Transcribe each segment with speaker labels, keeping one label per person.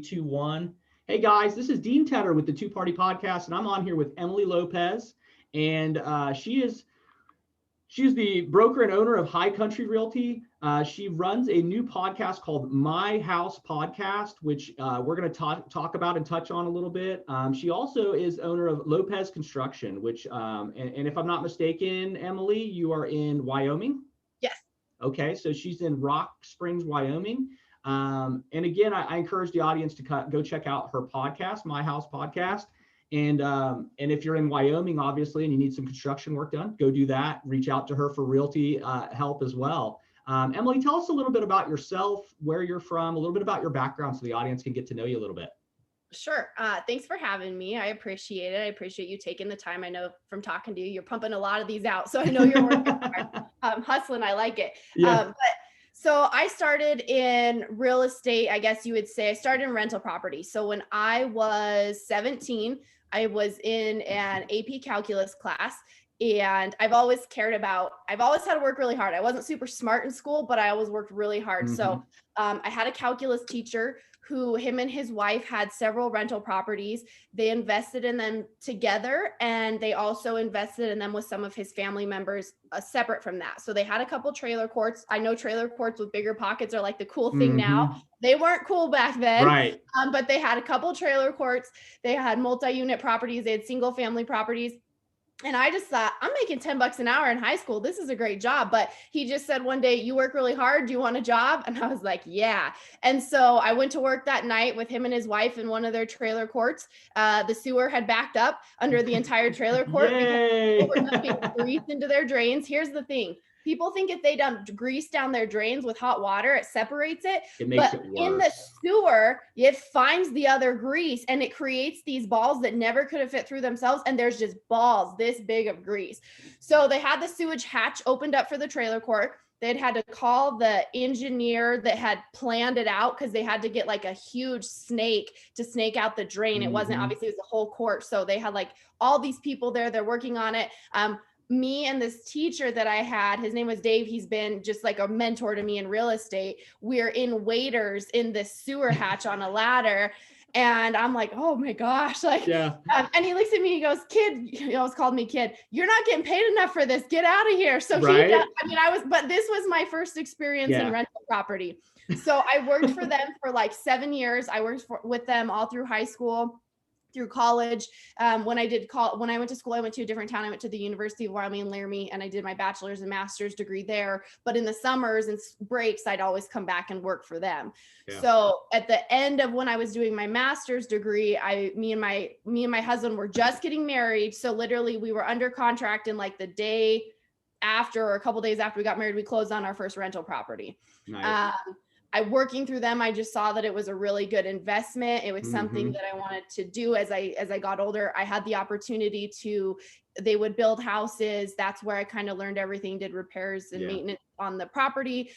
Speaker 1: 2, 1. Hey guys, this is Dean Tedder with the Two Party Podcast, and I'm on here with Emily Lopez, and she's the broker and owner of High Country Realty. She runs a new podcast called My House Podcast, which we're going to talk about and touch on a little bit. She also is owner of Lopez Construction, which, and if I'm not mistaken, Emily, you are in Wyoming?
Speaker 2: Yes.
Speaker 1: Okay, so she's in Rock Springs, Wyoming. And again, I encourage the audience to go check out her podcast, My House Podcast. And if you're in Wyoming, obviously, and you need some construction work done, go do that. Reach out to her for realty help as well. Emily, tell us a little bit about yourself, where you're from, a little bit about your background so the audience can get to know you a little bit.
Speaker 2: Sure. Thanks for having me. I appreciate it. I appreciate you taking the time. I know from talking to you, you're pumping a lot of these out. So I know you're working hard. Hustling. I like it.
Speaker 1: Yeah.
Speaker 2: So I started in real estate, I guess you would say. I started in rental property. So when I was 17, I was in an AP calculus class, and I've always had to work really hard. I wasn't super smart in school, but I always worked really hard. Mm-hmm. So I had a calculus teacher who, him and his wife had several rental properties. They invested in them together, and they also invested in them with some of his family members separate from that. So they had a couple trailer courts. I know trailer courts with bigger pockets are like the cool thing now. They weren't cool back then,
Speaker 1: right?
Speaker 2: But they had a couple trailer courts. They had multi-unit properties. They had single family properties. And I just thought, I'm making $10 an hour in high school. This is a great job. But he just said one day, you work really hard. Do you want a job? And I was like, yeah. And so I went to work that night with him and his wife in one of their trailer courts. The sewer had backed up under the entire trailer court because they were dumping grease into their drains. Here's the thing. People think if they dump grease down their drains with hot water, it separates it.
Speaker 1: It makes it worse.
Speaker 2: In the sewer, it finds the other grease and it creates these balls that never could have fit through themselves. And there's just balls this big of grease. So they had the sewage hatch opened up for the trailer court. They'd had to call the engineer that had planned it out because they had to get like a huge snake to snake out the drain. It wasn't, obviously it was the whole court. So they had like all these people there, they're working on it. Me and this teacher that I had, his name was Dave. He's been just like a mentor to me in real estate. We're in waders in this sewer hatch on a ladder. And I'm like, oh my gosh. Like,
Speaker 1: yeah.
Speaker 2: And he looks at me, he goes, kid, he always called me kid. You're not getting paid enough for this. Get out of here. So
Speaker 1: right?
Speaker 2: but this was my first experience in rental property. So I worked for them for like 7 years. I worked with them all through high school, through college. When I went to school, I went to a different town. I went to the University of Wyoming in Laramie, and I did my bachelor's and master's degree there. But in the summers and breaks, I'd always come back and work for them. Yeah. So at the end of when I was doing my master's degree, me and my husband were just getting married. So literally we were under contract, and like the day after or a couple days after we got married, we closed on our first rental property.
Speaker 1: Nice.
Speaker 2: Working through them, I just saw that it was a really good investment. It was something that I wanted to do as I got older. I had the opportunity they would build houses. That's where I kind of learned everything, did repairs and maintenance on the property.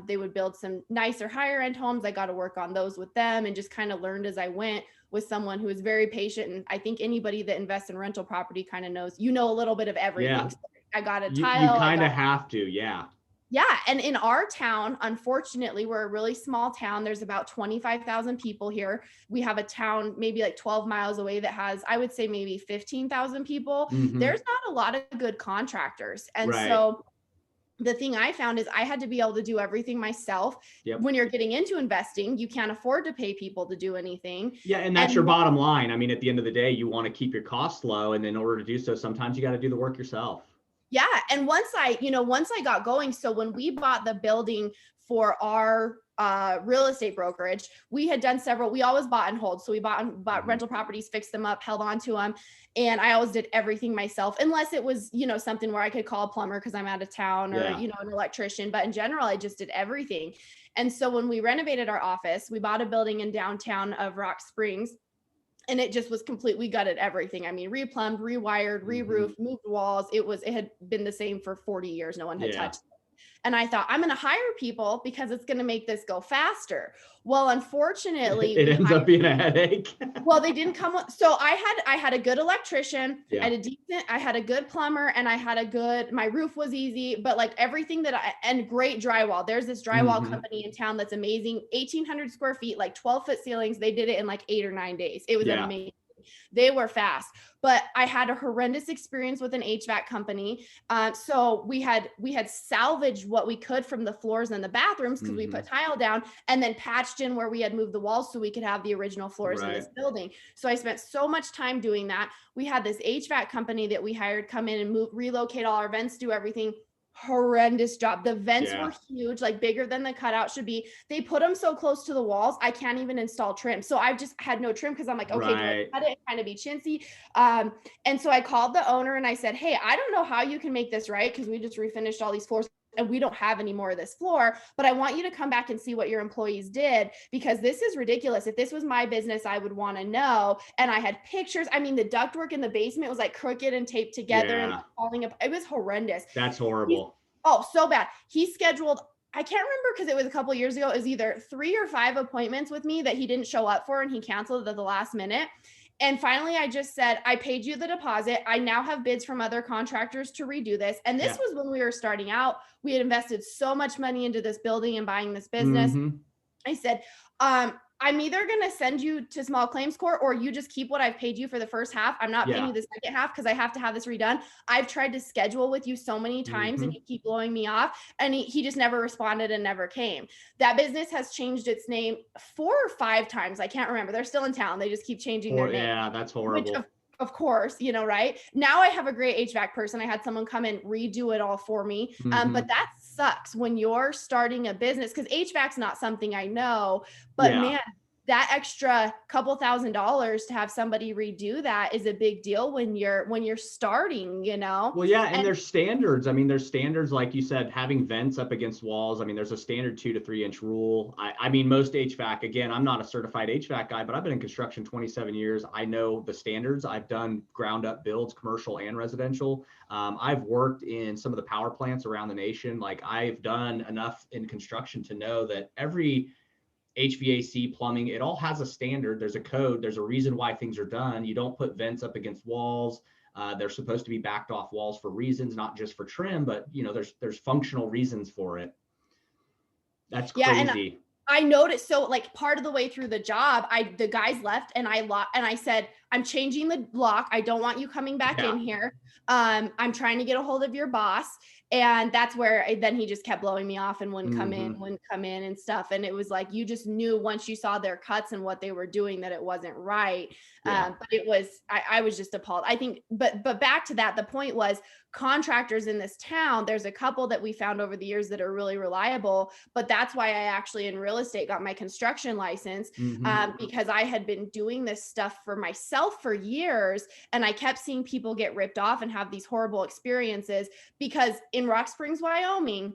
Speaker 2: They would build some nicer, higher end homes. I got to work on those with them and just kind of learned as I went with someone who is very patient. And I think anybody that invests in rental property kind of knows, a little bit of everything.
Speaker 1: Yeah.
Speaker 2: So I got a tile.
Speaker 1: You kind of have to, yeah.
Speaker 2: Yeah. And in our town, unfortunately, we're a really small town. There's about 25,000 people here. We have a town maybe like 12 miles away that has, I would say maybe 15,000 people. There's not a lot of good contractors. And so the thing I found is I had to be able to do everything myself.
Speaker 1: Yep.
Speaker 2: When you're getting into investing, you can't afford to pay people to do anything.
Speaker 1: Yeah. And that's your bottom line. I mean, at the end of the day, you want to keep your costs low. And in order to do so, sometimes you got to do the work yourself.
Speaker 2: Yeah. And once I got going, so when we bought the building for our real estate brokerage, we had done we always bought and hold. So we bought rental properties, fixed them up, held on to them. And I always did everything myself, unless it was, something where I could call a plumber because I'm out of town, or, an electrician. But in general, I just did everything. And so when we renovated our office, we bought a building in downtown of Rock Springs. And it just was complete. We gutted everything. I mean, replumbed, rewired, re-roofed, moved walls. It had been the same for 40 years. No one had touched it. And I thought, I'm going to hire people because it's going to make this go faster. Well, unfortunately,
Speaker 1: It ends up being a headache.
Speaker 2: well, they didn't come with, so I had a good electrician,
Speaker 1: Yeah.
Speaker 2: I had a good plumber, and I had a good, my roof was easy, but like everything and great drywall. There's this drywall company in town that's amazing. 1,800 square feet, like 12-foot ceilings. They did it in like 8 or 9 days. It was amazing. They were fast, but I had a horrendous experience with an HVAC company. So we had salvaged what we could from the floors and the bathrooms because we put tile down and then patched in where we had moved the walls so we could have the original floors in this building. So I spent so much time doing that. We had this HVAC company that we hired come in and relocate all our vents, do everything. Horrendous job. The vents were huge, like bigger than the cutout should be. They put them so close to the walls, I can't even install trim. So I've just had no trim because I'm like, okay, do I cut it and kind of be chintzy? And so I called the owner and I said, hey, I don't know how you can make this right because we just refinished all these floors and we don't have any more of this floor, but I want you to come back and see what your employees did because this is ridiculous. If this was my business, I would want to know. And I had pictures. I mean, the ductwork in the basement was like crooked and taped together and falling up. It was horrendous.
Speaker 1: That's horrible.
Speaker 2: So bad. He scheduled, I can't remember because it was a couple of years ago. It was either 3 or 5 appointments with me that he didn't show up for and he canceled at the last minute. And finally, I just said, I paid you the deposit. I now have bids from other contractors to redo this. And this was when we were starting out. We had invested so much money into this building and buying this business. I said, I'm either going to send you to small claims court or you just keep what I've paid you for the first half. I'm not paying you the second half because I have to have this redone. I've tried to schedule with you so many times and you keep blowing me off. And he just never responded and never came. That business has changed its name 4 or 5 times. I can't remember. They're still in town. They just keep changing their name.
Speaker 1: Yeah, that's horrible.
Speaker 2: Which of course, right? Now I have a great HVAC person. I had someone come and redo it all for me. But that sucks when you're starting a business because HVAC's not something I know, but man, that extra couple $1,000s to have somebody redo that is a big deal when you're starting,
Speaker 1: Well, yeah. And there's standards. I mean, there's standards, like you said, having vents up against walls. I mean, there's a standard 2 to 3 inch rule. I mean, most HVAC, again, I'm not a certified HVAC guy, but I've been in construction 27 years. I know the standards. I've done ground up builds, commercial and residential. I've worked in some of the power plants around the nation. Like I've done enough in construction to know that every HVAC, plumbing, it all has a standard. There's a code. There's a reason why things are done. You don't put vents up against walls. They're supposed to be backed off walls for reasons, not just for trim, but there's functional reasons for it. That's crazy.
Speaker 2: And I noticed, so like part of the way through the job, the guys left and I said, I'm changing the lock. I don't want you coming back in here. I'm trying to get a hold of your boss. And that's where then he just kept blowing me off and wouldn't come in and stuff. And it was like, you just knew once you saw their cuts and what they were doing that it wasn't right. But it was, I was just appalled. I think, but back to that, the point was contractors in this town, there's a couple that we found over the years that are really reliable, but that's why I actually in real estate got my construction license because I had been doing this stuff for myself for years. And I kept seeing people get ripped off and have these horrible experiences because in Rock Springs, Wyoming,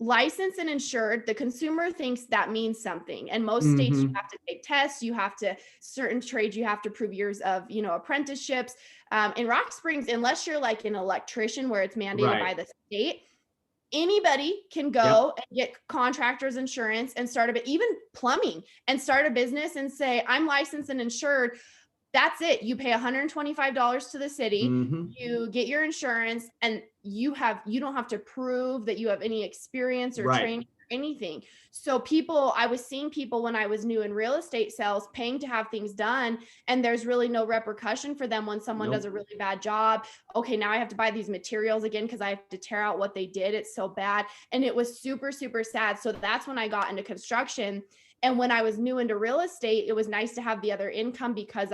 Speaker 2: licensed and insured, the consumer thinks that means something. And most states you have to take tests, you have to, certain trades, you have to prove years of, apprenticeships. In Rock Springs, unless you're like an electrician where it's mandated by the state, anybody can go and get contractor's insurance and even plumbing and start a business and say, I'm licensed and insured. That's it. You pay $125 to the city, you get your insurance, and you don't have to prove that you have any experience or training or anything. So I was seeing people when I was new in real estate sales paying to have things done, and there's really no repercussion for them when someone does a really bad job. Okay, now I have to buy these materials again because I have to tear out what they did. It's so bad. And it was super, super sad. So that's when I got into construction. And when I was new into real estate, it was nice to have the other income because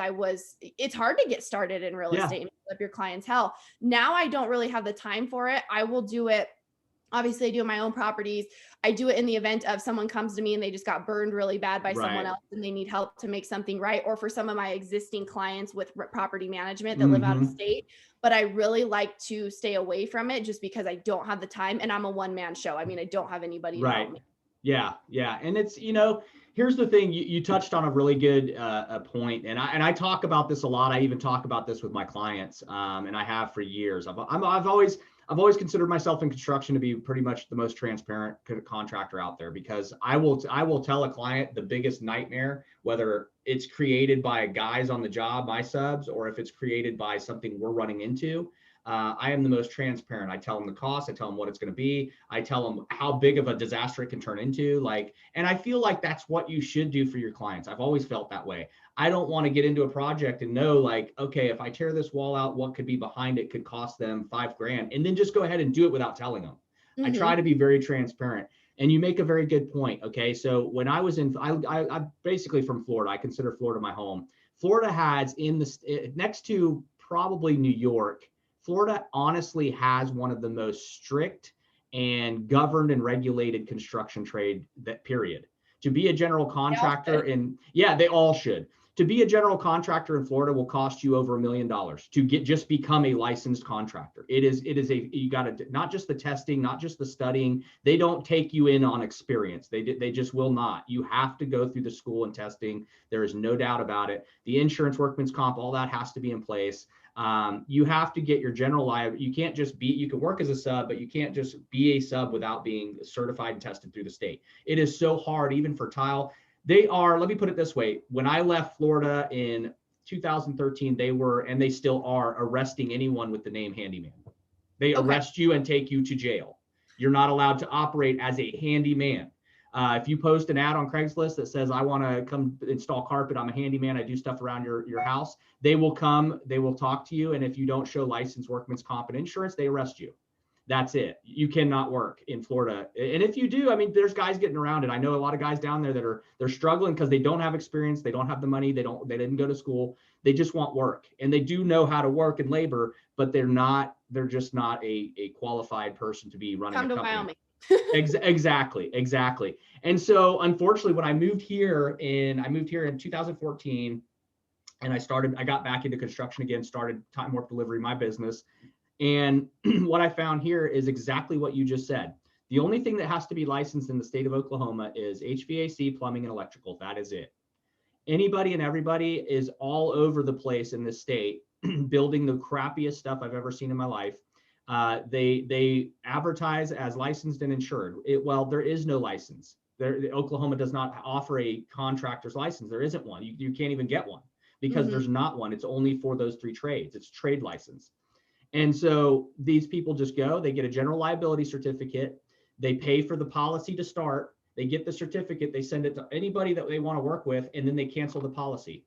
Speaker 2: it's hard to get started in real estate and build up your clientele. Now I don't really have the time for it. I will do it. Obviously I do my own properties. I do it in the event of someone comes to me and they just got burned really bad by someone else and they need help to make something right. Or for some of my existing clients with property management that live out of state. But I really like to stay away from it just because I don't have the time and I'm a one-man show. I mean, I don't have anybody to help me.
Speaker 1: Yeah. And it's, here's the thing, you touched on a really good point. And I talk about this a lot. I even talk about this with my clients. And I have for years. I've always considered myself in construction to be pretty much the most transparent contractor out there, because I will tell a client the biggest nightmare, whether it's created by guys on the job, my subs, or if it's created by something we're running into. I am the most transparent. I tell them the cost. I tell them what it's going to be. I tell them how big of a disaster it can turn into. And I feel like that's what you should do for your clients. I've always felt that way. I don't want to get into a project and know okay, if I tear this wall out, what could be behind it could cost them $5,000, and then just go ahead and do it without telling them. Mm-hmm. I try to be very transparent. And you make a very good point. Okay. So when I was I'm basically from Florida. I consider Florida my home. Florida has next to probably New York, Florida honestly has one of the most strict and governed and regulated construction trade period. To be a general contractor they all should. To be a general contractor in Florida will cost you over $1 million to just become a licensed contractor. You got to, not just the testing, not just the studying. They don't take you in on experience. They just will not. You have to go through the school and testing. There is no doubt about it. The insurance, workman's comp, all that has to be in place. You have to get your general liability. You can't just you can work as a sub, but you can't just be a sub without being certified and tested through the state. It is so hard, even for tile. Let me put it this way. When I left Florida in 2013, they were, and they still are, arresting anyone with the name handyman. They arrest you and take you to jail. You're not allowed to operate as a handyman. If you post an ad on Craigslist that says, I want to come install carpet, I'm a handyman, I do stuff around your house, they will come, they will talk to you. And if you don't show license, workman's comp, and insurance, they arrest you. That's it. You cannot work in Florida. And if you do, I mean, there's guys getting around it. I know a lot of guys down there that they're struggling because they don't have experience. They don't have the money. They didn't go to school. They just want work, and they do know how to work and labor, but they're just not a qualified person to be running a company. Wyoming. Exactly. And so unfortunately, when I moved here in 2014, and I got back into construction again, started Time Warp Delivery, my business. And what I found here is exactly what you just said. The only thing that has to be licensed in the state of Oklahoma is HVAC, plumbing, and electrical. That is it. Anybody and everybody is all over the place in this state building the crappiest stuff I've ever seen in my life. They advertise as licensed and insured. There is no license. Oklahoma does not offer a contractor's license. There isn't one. You can't even get one because there's not one. It's only for those three trades. It's trade license. And so these people just go, they get a general liability certificate, they pay for the policy to start, they get the certificate, they send it to anybody that they want to work with, and then they cancel the policy.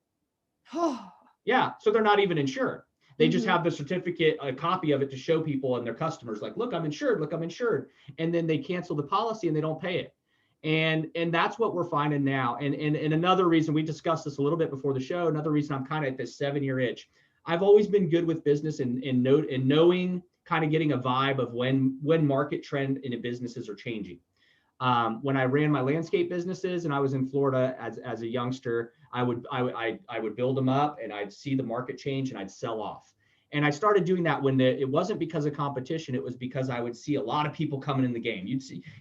Speaker 1: Yeah, so they're not even insured. They just have the certificate, a copy of it to show people and their customers, like, look, I'm insured. And then they cancel the policy and they don't pay it. And that's what we're finding now. And another reason, we discussed this a little bit before the show, another reason I'm kind of at this 7-year itch. I've always been good with business and knowing, kind of getting a vibe of when market trend in businesses are changing. When I ran my landscape businesses and I was in Florida as a youngster, I would build them up and I'd see the market change and I'd sell off. And I started doing that when it wasn't because of competition. It was because I would see a lot of people coming in the game.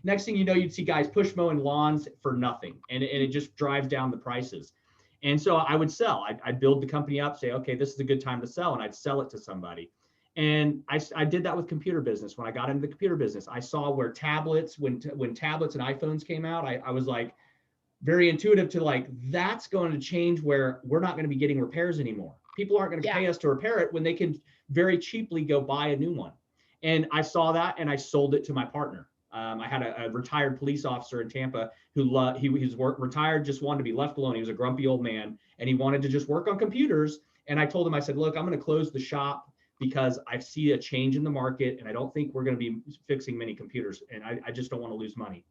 Speaker 1: Next thing you know, you'd see guys push mowing lawns for nothing. And it just drives down the prices. And so I would sell. I'd build the company up, say, okay, this is a good time to sell. And I'd sell it to somebody. And I did that with computer business. When I got into the computer business, I saw where tablets, when tablets and iPhones came out, I was like very intuitive to that's going to change where we're not going to be getting repairs anymore. People aren't going to pay us to repair it when they can very cheaply go buy a new one. And I saw that and I sold it to my partner. I had a retired police officer in Tampa who he was retired, just wanted to be left alone. He was a grumpy old man and he wanted to just work on computers. And I told him, I said, look, I'm going to close the shop because I see a change in the market and I don't think we're going to be fixing many computers. And I just don't want to lose money.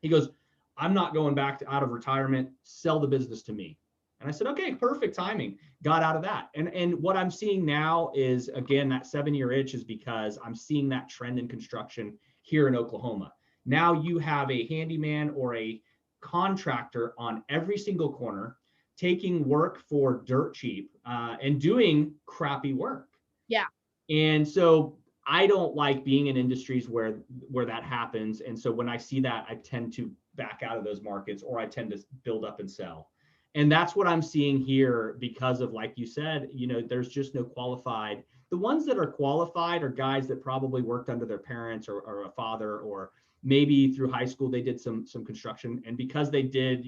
Speaker 1: He goes, I'm not going back out of retirement, sell the business to me. And I said, okay, perfect timing. Got out of that. And what I'm seeing now is, again, that 7-year itch is because I'm seeing that trend in construction here in Oklahoma. Now you have a handyman or a contractor on every single corner taking work for dirt cheap and doing crappy work. Yeah. And so I don't like being in industries where that happens. And so when I see that, I tend to back out of those markets, or I tend to build up and sell. And that's what I'm seeing here because of, like you said, there's just no qualified. The ones that are qualified are guys that probably worked under their parents or a father, or maybe through high school they did some construction, and because they did,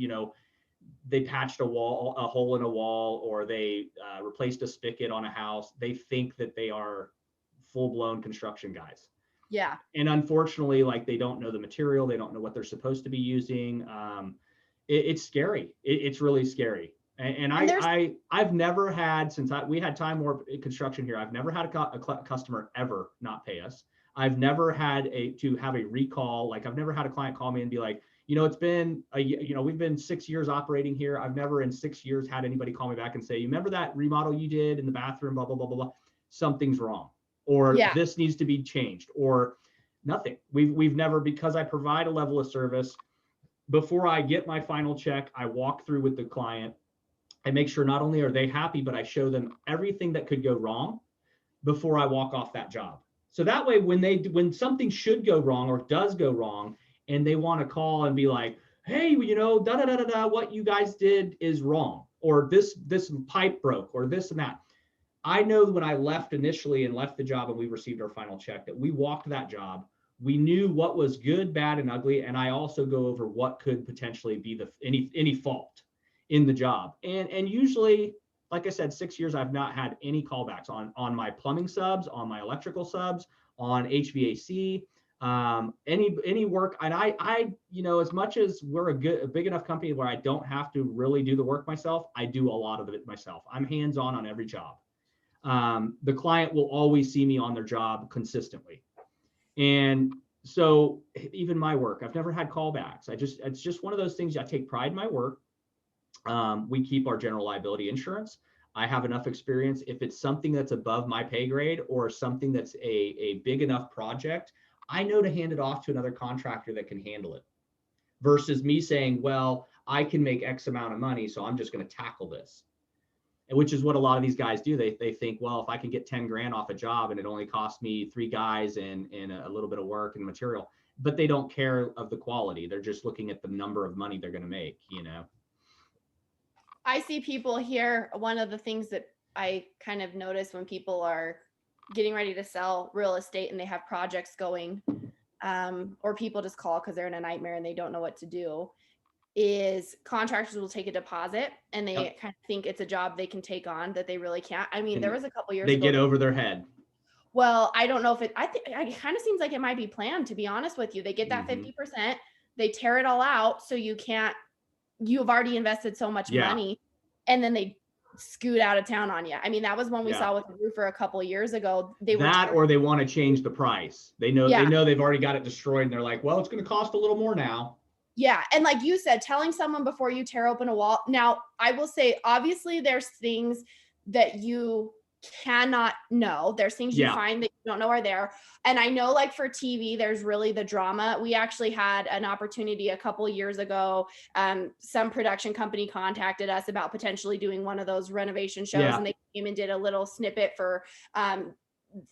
Speaker 1: they patched a hole in a wall, or they replaced a spigot on a house, they think that they are full-blown construction guys.
Speaker 2: Yeah.
Speaker 1: And unfortunately, like, they don't know the material, they don't know what they're supposed to be using. It's scary. It's really scary. And I've never had, since we had Time Warp Construction here, I've never had a customer ever not pay us. I've never had to have a recall. Like, I've never had a client call me and be like, it's been we've been 6 years operating here. I've never in 6 years had anybody call me back and say, you remember that remodel you did in the bathroom, blah, blah, blah, blah, blah. Something's wrong, or this needs to be changed, or nothing. We've never, because I provide a level of service. Before I get my final check, I walk through with the client. I make sure not only are they happy, but I show them everything that could go wrong before I walk off that job. So that way, when something should go wrong or does go wrong, and they want to call and be like, hey, da da da da da, what you guys did is wrong, or this pipe broke, or this and that. I know when I left initially and left the job and we received our final check, that we walked that job. We knew what was good, bad, and ugly. And I also go over what could potentially be any fault in the job. And usually, like I said, 6 years, I've not had any callbacks on my plumbing subs, on my electrical subs, on HVAC, any work. And I as much as we're a big enough company where I don't have to really do the work myself, I do a lot of it myself. I'm hands-on every job. The client will always see me on their job consistently. And so even my work, I've never had callbacks. It's just one of those things. I take pride in my work. We keep our general liability insurance. I have enough experience. If it's something that's above my pay grade, or something that's a big enough project, I know to hand it off to another contractor that can handle it, versus me saying, well, I can make X amount of money, so I'm just going to tackle this. Which is what a lot of these guys do. They think, well, if I can get 10 grand off a job and it only costs me 3 guys and a little bit of work and material, but they don't care of the quality. They're just looking at the number of money they're going to make,
Speaker 2: I see people here. One of the things that I kind of notice when people are getting ready to sell real estate and they have projects going, or people just call because they're in a nightmare and they don't know what to do, is contractors will take a deposit and they kind of think it's a job they can take on that they really can't. I mean, there was a couple years ago.
Speaker 1: They get over their head.
Speaker 2: Well, I don't know if it kind of seems like it might be planned, to be honest with you. They get that 50%, they tear it all out. So you've already invested so much money, and then they scoot out of town on you. I mean, that was one we saw with the roofer a couple of years ago.
Speaker 1: Or they want to change the price. They know they've already got it destroyed, and they're like, well, it's going to cost a little more now.
Speaker 2: Yeah. And like you said, telling someone before you tear open a wall. Now, I will say, obviously, there's things that you cannot know. There's things you find that you don't know are there. And I know, like, for TV, there's really the drama. We actually had an opportunity a couple of years ago. Some production company contacted us about potentially doing one of those renovation shows, and they came and did a little snippet for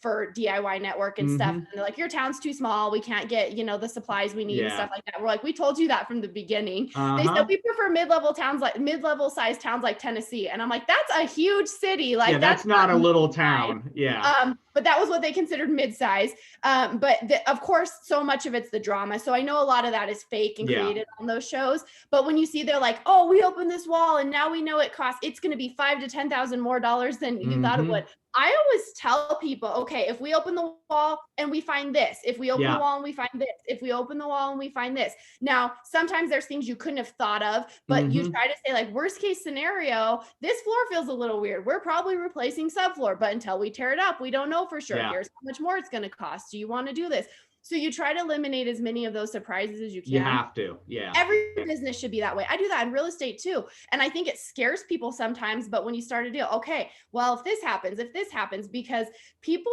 Speaker 2: DIY Network and stuff. And they're like, your town's too small. We can't get, the supplies we need and stuff like that. We're like, we told you that from the beginning. They said, we prefer mid-level sized towns like Tennessee. And I'm like, that's a huge city. Like,
Speaker 1: that's not a little town. Yeah.
Speaker 2: But that was what they considered mid-size. But of course, so much of it's the drama. So I know a lot of that is fake and created on those shows. But when you see they're like, oh, we opened this wall and now we know it's going to be $5,000 to $10,000 more than you thought it would. I always tell people, okay, if we open the wall and we find this, if we open the wall and we find this, if we open the wall and we find this. Now, sometimes there's things you couldn't have thought of, but you try to say, like, worst case scenario, this floor feels a little weird. We're probably replacing subfloor, but until we tear it up, we don't know for sure. Here's how much more it's going to cost. Do you want to do this? So you try to eliminate as many of those surprises as you can.
Speaker 1: You have to. Yeah.
Speaker 2: Every business should be that way. I do that in real estate too. And I think it scares people sometimes, but when you start a deal, okay, well, if this happens, because people,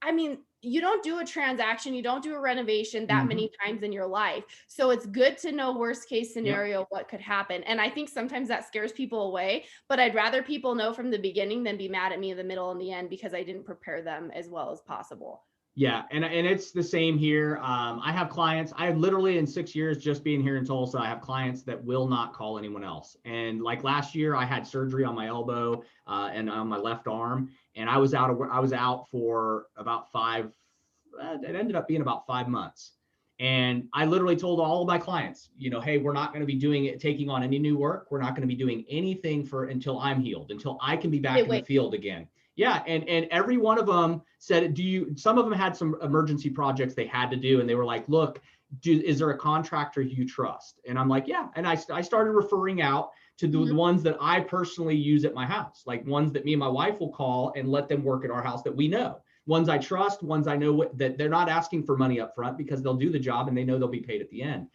Speaker 2: I mean, you don't do a transaction, you don't do a renovation that many times in your life. So it's good to know worst case scenario, what could happen. And I think sometimes that scares people away, but I'd rather people know from the beginning than be mad at me in the middle and the end because I didn't prepare them as well as possible.
Speaker 1: Yeah. And it's the same here. I have clients, I literally in 6 years, just being here in Tulsa, I have clients that will not call anyone else. And like last year I had surgery on my elbow and on my left arm. and I was out for about it ended up being about 5 months. And I literally told all of my clients, hey, we're not going to be taking on any new work. We're not going to be doing anything until I'm healed, until I can be back in the field again. Yeah. And every one of them said, some of them had some emergency projects they had to do. And they were like, look, is there a contractor you trust? And I'm like, yeah. And I started referring out to the ones that I personally use at my house, like ones that me and my wife will call and let them work at our house that we know. Ones I trust, ones I know that they're not asking for money up front because they'll do the job and they know they'll be paid at the end.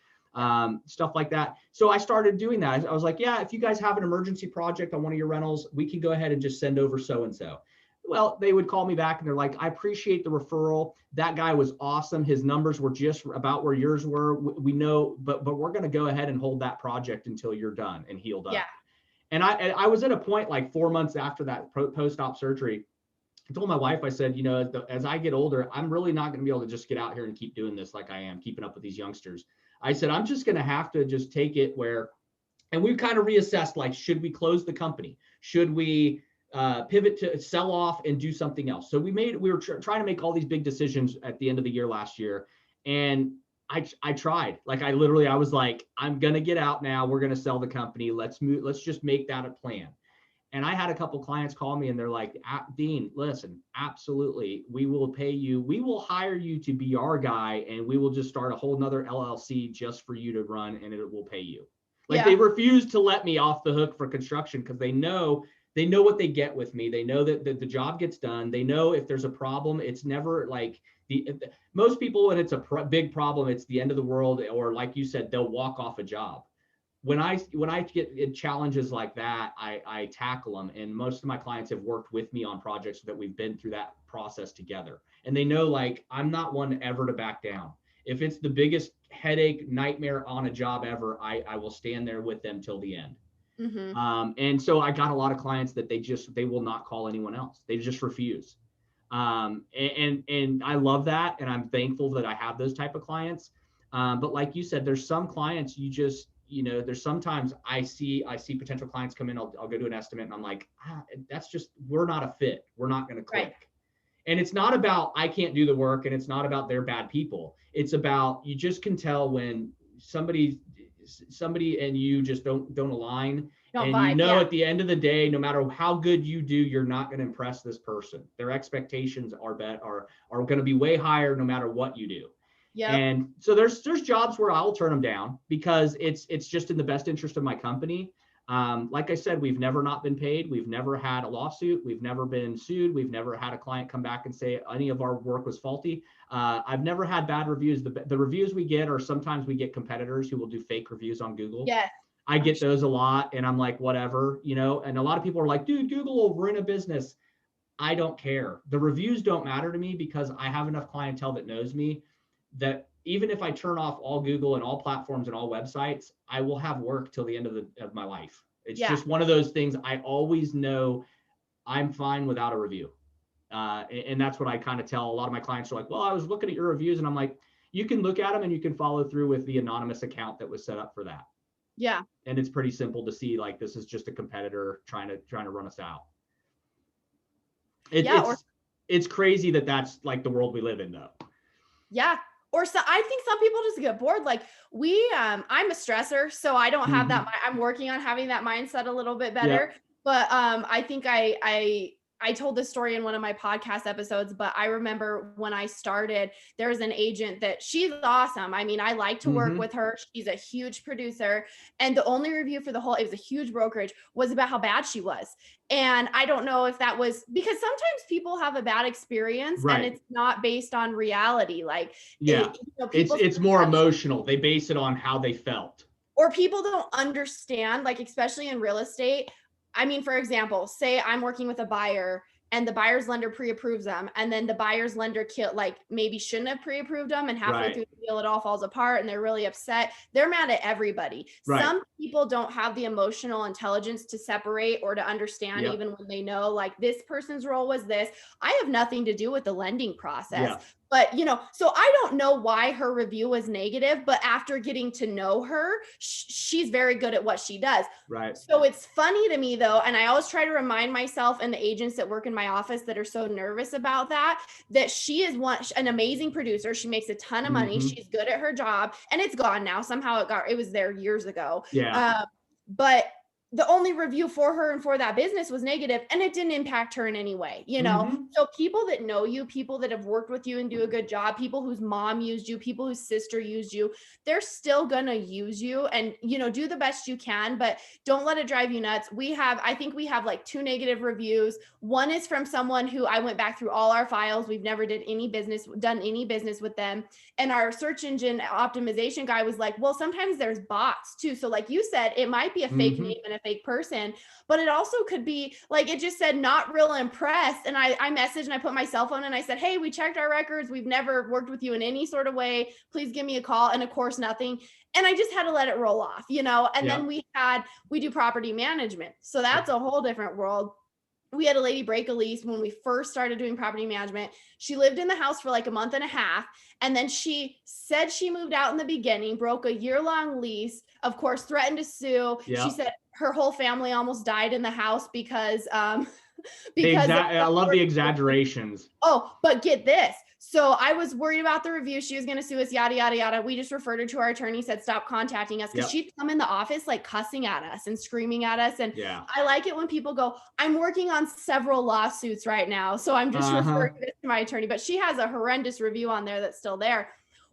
Speaker 1: Stuff like that. So I started doing that. I was like, yeah, if you guys have an emergency project on one of your rentals, we can go ahead and just send over so-and-so. Well, they would call me back and they're like, I appreciate the referral. That guy was awesome. His numbers were just about where yours were. We know, but we're going to go ahead and hold that project until you're done and healed up. Yeah. And I was at a point like 4 months after that post-op surgery. I told my wife, I said, as I get older, I'm really not going to be able to just get out here and keep doing this like I am, keeping up with these youngsters. I said, I'm just going to have to just take it and we've kind of reassessed, like, should we close the company? Should we pivot to sell off and do something else? So we were trying to make all these big decisions at the end of the year last year. And I tried, like, I was like, I'm going to get out now. We're going to sell the company. Let's just make that a plan. And I had a couple clients call me and they're like, Dean, listen, absolutely. We will pay you. We will hire you to be our guy. And we will just start a whole nother LLC just for you to run and it will pay you. Like, they refuse to let me off the hook for construction because they know what they get with me. They know that the job gets done. They know if there's a problem, it's never like most people, when it's a big problem, it's the end of the world. Or like you said, they'll walk off a job. When I get challenges like that, I tackle them. And most of my clients have worked with me on projects that we've been through that process together. And they know, like, I'm not one ever to back down. If it's the biggest headache, nightmare on a job ever, I will stand there with them till the end. And so I got a lot of clients that they will not call anyone else. They just refuse. And I love that. And I'm thankful that I have those type of clients. But like you said, there's some clients there's sometimes I see potential clients come in, I'll go do an estimate and I'm like, we're not a fit. We're not going to click. Right. And it's not about, I can't do the work, and it's not about they're bad people. It's about, you just can tell when somebody and you just don't align. At the end of the day, no matter how good you do, you're not going to impress this person. Their expectations are going to be way higher no matter what you do. Yeah. And so there's jobs where I'll turn them down because it's just in the best interest of my company. Like I said, we've never not been paid. We've never had a lawsuit. We've never been sued. We've never had a client come back and say any of our work was faulty. I've never had bad reviews. The reviews we get are sometimes we get competitors who will do fake reviews on Google. Yeah. I get those a lot and I'm like, whatever, and a lot of people are like, dude, Google will ruin a business. I don't care. The reviews don't matter to me because I have enough clientele that knows me that even if I turn off all Google and all platforms and all websites, I will have work till the end of my life. It's just one of those things. I always know I'm fine without a review. And that's what I kind of tell a lot of my clients are like, well, I was looking at your reviews and I'm like, you can look at them and you can follow through with the anonymous account that was set up for that. Yeah. And it's pretty simple to see, like, this is just a competitor trying to run us out. It's crazy that that's like the world we live in though. Yeah.
Speaker 2: Or so I think some people just get bored. Like I'm a stressor, so I don't have that. I'm working on having that mindset a little bit better. Yeah. But I think I told this story in one of my podcast episodes, but I remember when I started, there was an agent that she's awesome. I mean, I like to work with her. She's a huge producer. And the only review for it was a huge brokerage, was about how bad she was. And I don't know if that was because sometimes people have a bad experience and it's not based on reality. Like,
Speaker 1: it's more emotional. They base it on how they felt.
Speaker 2: Or people don't understand, like, especially in real estate. I mean, for example, say I'm working with a buyer and the buyer's lender pre-approves them, and then the buyer's lender maybe shouldn't have pre-approved them, and halfway through the deal it all falls apart and they're really upset. They're mad at everybody. Right. Some people don't have the emotional intelligence to separate or to understand even when they know, like, this person's role was this. I have nothing to do with the lending process. Yeah. But, so I don't know why her review was negative, but after getting to know her, she's very good at what she does.
Speaker 1: Right.
Speaker 2: So it's funny to me though, and I always try to remind myself and the agents that work in my office that are so nervous about that she is an amazing producer. She makes a ton of money. She's good at her job, and it's gone now. Somehow it was there years ago.
Speaker 1: Yeah.
Speaker 2: But the only review for her and for that business was negative, and it didn't impact her in any way, So people that know you, people that have worked with you and do a good job, people whose mom used you, people whose sister used you, they're still gonna use you, and do the best you can, but don't let it drive you nuts. I think we have like 2 negative reviews. One is from someone who I went back through all our files. We've never done any business with them. And our search engine optimization guy was like, well, sometimes there's bots too. So like you said, it might be a fake name and a fake person, but it also could be like, it just said not real impressed. And I messaged and I put my cell phone and I said, hey, we checked our records. We've never worked with you in any sort of way. Please give me a call. And of course, nothing. And I just had to let it roll off, and then we do property management. So that's a whole different world. We had a lady break a lease when we first started doing property management. She lived in the house for like a month and a half. And then she said she moved out in the beginning, broke a year-long lease, of course, threatened to sue. She said her whole family almost died in the house because I
Speaker 1: love the exaggerations.
Speaker 2: Oh, but get this. So I was worried about the review. She was going to sue us, yada, yada, yada. We just referred her to our attorney, said, stop contacting us, because she'd come in the office like cussing at us and screaming at us. And I like it when people go, I'm working on several lawsuits right now, so I'm just referring this to my attorney. But she has a horrendous review on there that's still there.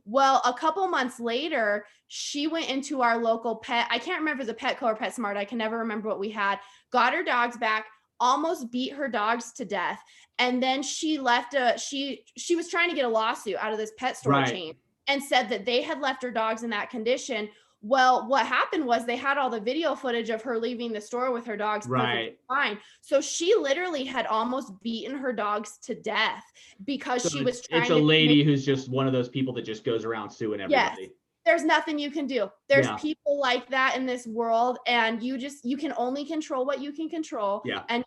Speaker 2: Well, a couple months later, she went into our local pet. I can't remember if it was a Petco or PetSmart. I can never remember what we had. Got her dogs back, almost beat her dogs to death. And then she left she was trying to get a lawsuit out of this pet store chain and said that they had left her dogs in that condition. Well, what happened was they had all the video footage of her leaving the store with her dogs perfectly fine. So she literally had almost beaten her dogs to death because she was trying to.
Speaker 1: It's a lady who's just one of those people that just goes around suing everybody.
Speaker 2: Yes. There's nothing you can do. There's people like that in this world, and you can only control what you can control. And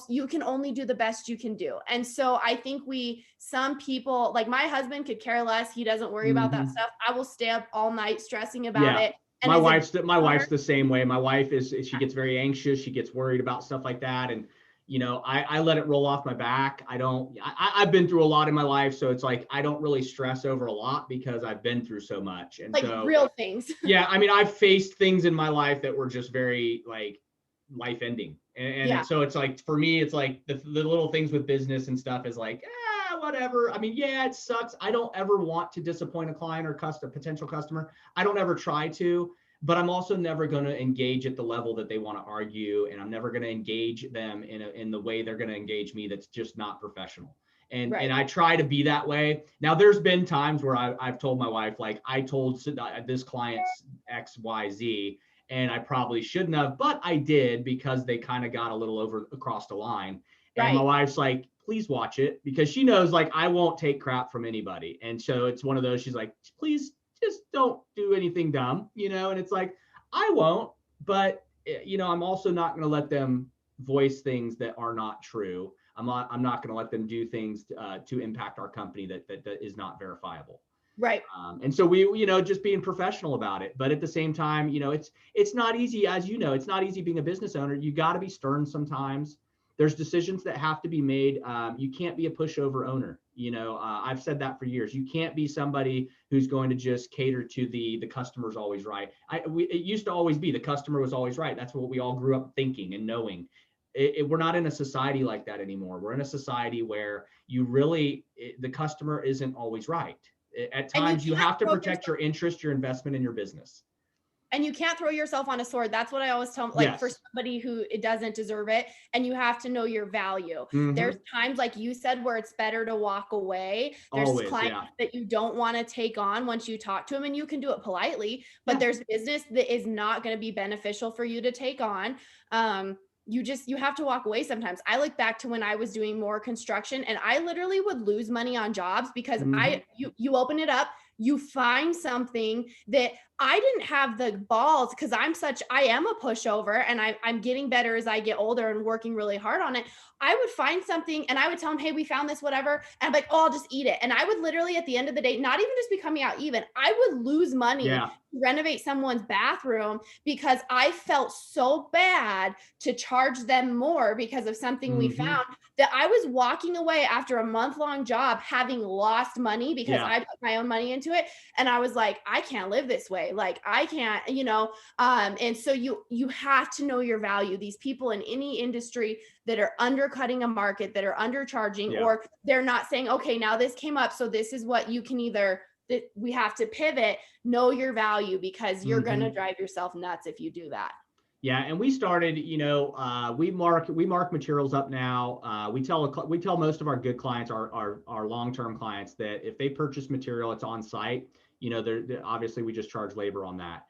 Speaker 2: you can only do the best you can do. And so I think some people, like my husband, could care less. He doesn't worry about that stuff. I will stay up all night stressing about it. And
Speaker 1: my wife's the same way. My wife she gets very anxious. She gets worried about stuff like that. And I let it roll off my back. I've been through a lot in my life. So it's like, I don't really stress over a lot because I've been through so much. And
Speaker 2: like real things.
Speaker 1: I mean, I've faced things in my life that were just very like life ending. And so it's like, for me, it's like the little things with business and stuff is like, whatever. I mean, it sucks. I don't ever want to disappoint a client or potential customer. I don't ever try to. But I'm also never going to engage at the level that they want to argue, and I'm never going to engage them in the way they're going to engage me. That's just not professional. And I try to be that way. Now, there's been times where I've told my wife, like, I told this client's X, Y, Z, and I probably shouldn't have, but I did because they kind of got a little across the line. And my wife's like, please watch it, because she knows like I won't take crap from anybody. And so it's one of those, she's like, please just don't do anything dumb, and it's like, I won't, but I'm also not going to let them voice things that are not true. I'm not going to let them do things to impact our company that is not verifiable.
Speaker 2: Right.
Speaker 1: And so we, just being professional about it, but at the same time, it's not easy, as it's not easy being a business owner. You got to be stern sometimes. There's decisions that have to be made. You can't be a pushover owner. I've said that for years. You can't be somebody who's going to just cater to the customer's always right. It used to always be the customer was always right. That's what we all grew up thinking and knowing. We're not in a society like that anymore. We're in a society where the customer isn't always right. At times, you have to protect your interest, your investment, and your business.
Speaker 2: And you can't throw yourself on a sword. That's what I always tell them, like for somebody who it doesn't deserve it. And you have to know your value. There's times, like you said, where it's better to walk away. There's clients that you don't want to take on once you talk to them, and you can do it politely, but there's business that is not going to be beneficial for you to take on. You have to walk away sometimes. I look back to when I was doing more construction, and I literally would lose money on jobs because you open it up, you find something that I didn't have the balls, because I am a pushover, and I'm getting better as I get older and working really hard on it. I would find something and I would tell them, hey, we found this, whatever. And I'm like, oh, I'll just eat it. And I would literally at the end of the day, not even just be coming out even, I would lose money
Speaker 1: Yeah.
Speaker 2: to renovate someone's bathroom because I felt so bad to charge them more because of something we found, that I was walking away after a month-long job having lost money because I put my own money into it. And I was like, I can't live this way. Like, I can't, and so you have to know your value. These people in any industry that are undercutting a market, that are undercharging, or they're not saying, okay, now this came up, so this is what you can we have to pivot. Know your value, because you're going to drive yourself nuts if you do that.
Speaker 1: Yeah, and we started, we mark materials up now. We tell most of our good clients, our long-term clients, that if they purchase material, it's on site. Obviously we just charge labor on that.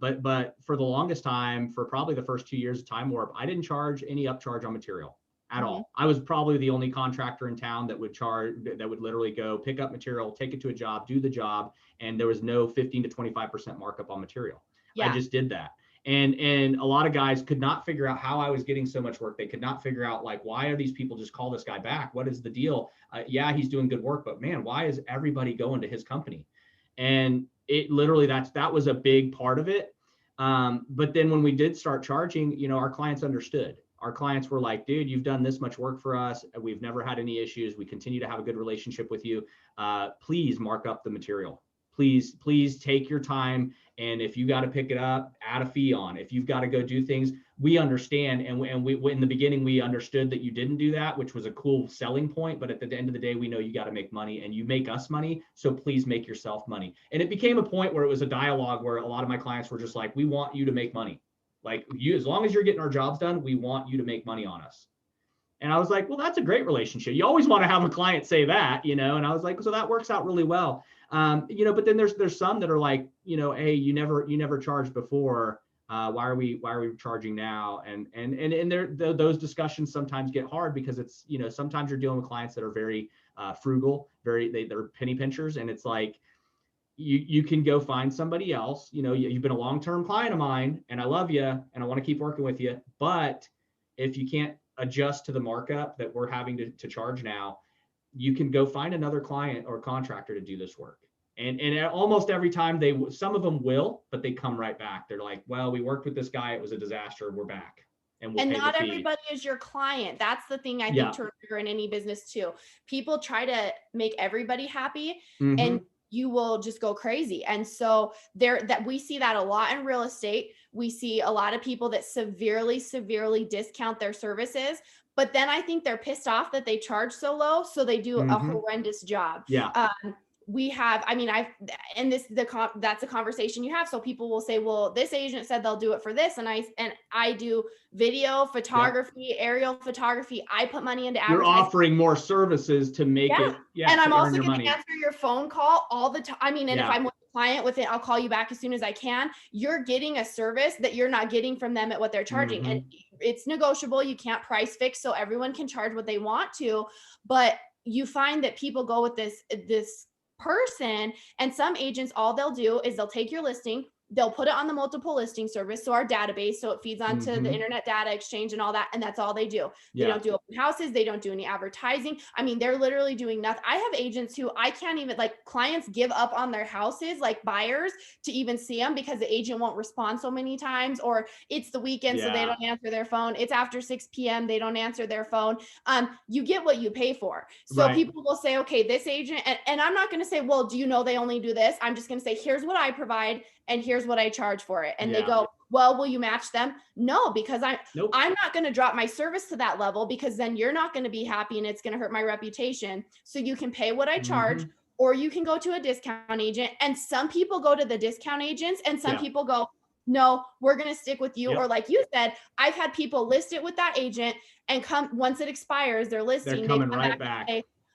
Speaker 1: But for the longest time, for probably the first 2 years of Time Warp, I didn't charge any upcharge on material at all. I was probably the only contractor in town that would literally go pick up material, take it to a job, do the job, and there was no 15 to 25% markup on material. I just did that. And a lot of guys could not figure out how I was getting so much work. They could not figure out, like, why are these people just call this guy back? What is the deal? Yeah, he's doing good work, but man, why is everybody going to his company? And it literally, that was a big part of it. But then when we did start charging, our clients understood. Our clients were like, dude, you've done this much work for us. We've never had any issues. We continue to have a good relationship with you. Please mark up the material. Please take your time. And if you got to pick it up, add a fee on. If you've got to go do things, we understand. And we in the beginning, we understood that you didn't do that, which was a cool selling point. But at the end of the day, we know you got to make money, and you make us money. So please make yourself money. And it became a point where it was a dialogue where a lot of my clients were just like, we want you to make money. Like, you, as long as you're getting our jobs done, we want you to make money on us. And I was like, well, that's a great relationship. You always want to have a client say that, and I was like, so that works out really well. But then there's some that are like, hey, you never charged before. Why are we charging now? And those discussions sometimes get hard because it's, sometimes you're dealing with clients that are very frugal, they're penny pinchers. And it's like, you can go find somebody else. You've been a long-term client of mine, and I love you and I want to keep working with you. But if you can't adjust to the markup that we're having to charge now, you can go find another client or contractor to do this work. And almost every time some of them will, but they come right back. They're like, well, we worked with this guy. It was a disaster. We're back. And
Speaker 2: not everybody is your client. That's the thing I think to remember in any business too. People try to make everybody happy, and you will just go crazy. And so we see that a lot in real estate. We see a lot of people that severely discount their services. But then I think they're pissed off that they charge so low, so they do a horrendous job. That's a conversation you have. So people will say, well, this agent said they'll do it for this. And I do video photography, aerial photography. I put money into advertising.
Speaker 1: You're offering more services to make it. Yeah.
Speaker 2: And I'm also going to answer your phone call all the time. If I'm with a client with it, I'll call you back as soon as I can. You're getting a service that you're not getting from them at what they're charging. And it's negotiable. You can't price fix. So everyone can charge what they want to, but you find that people go with this person, and some agents, all they'll do is they'll take your listing, they'll put it on the multiple listing service, so our database, so it feeds onto the internet data exchange and all that, and that's all they do. They don't do open houses, they don't do any advertising. They're literally doing nothing. I have agents who I can't even, clients give up on their houses, like buyers, to even see them because the agent won't respond so many times, or it's the weekend, so they don't answer their phone. It's after 6 p.m. they don't answer their phone. You get what you pay for. So people will say, okay, this agent, and I'm not going to say, well, do you know they only do this? I'm just going to say, here's what I provide, and here's what I charge for it. And they go, well, will you match them? No, because I'm not going to drop my service to that level, because then you're not going to be happy and it's going to hurt my reputation. So you can pay what I charge, or you can go to a discount agent. And some people go to the discount agents, and some people go, no, we're going to stick with you. Or like you said, I've had people list it with that agent, and once it expires, their listing,
Speaker 1: they're coming right back.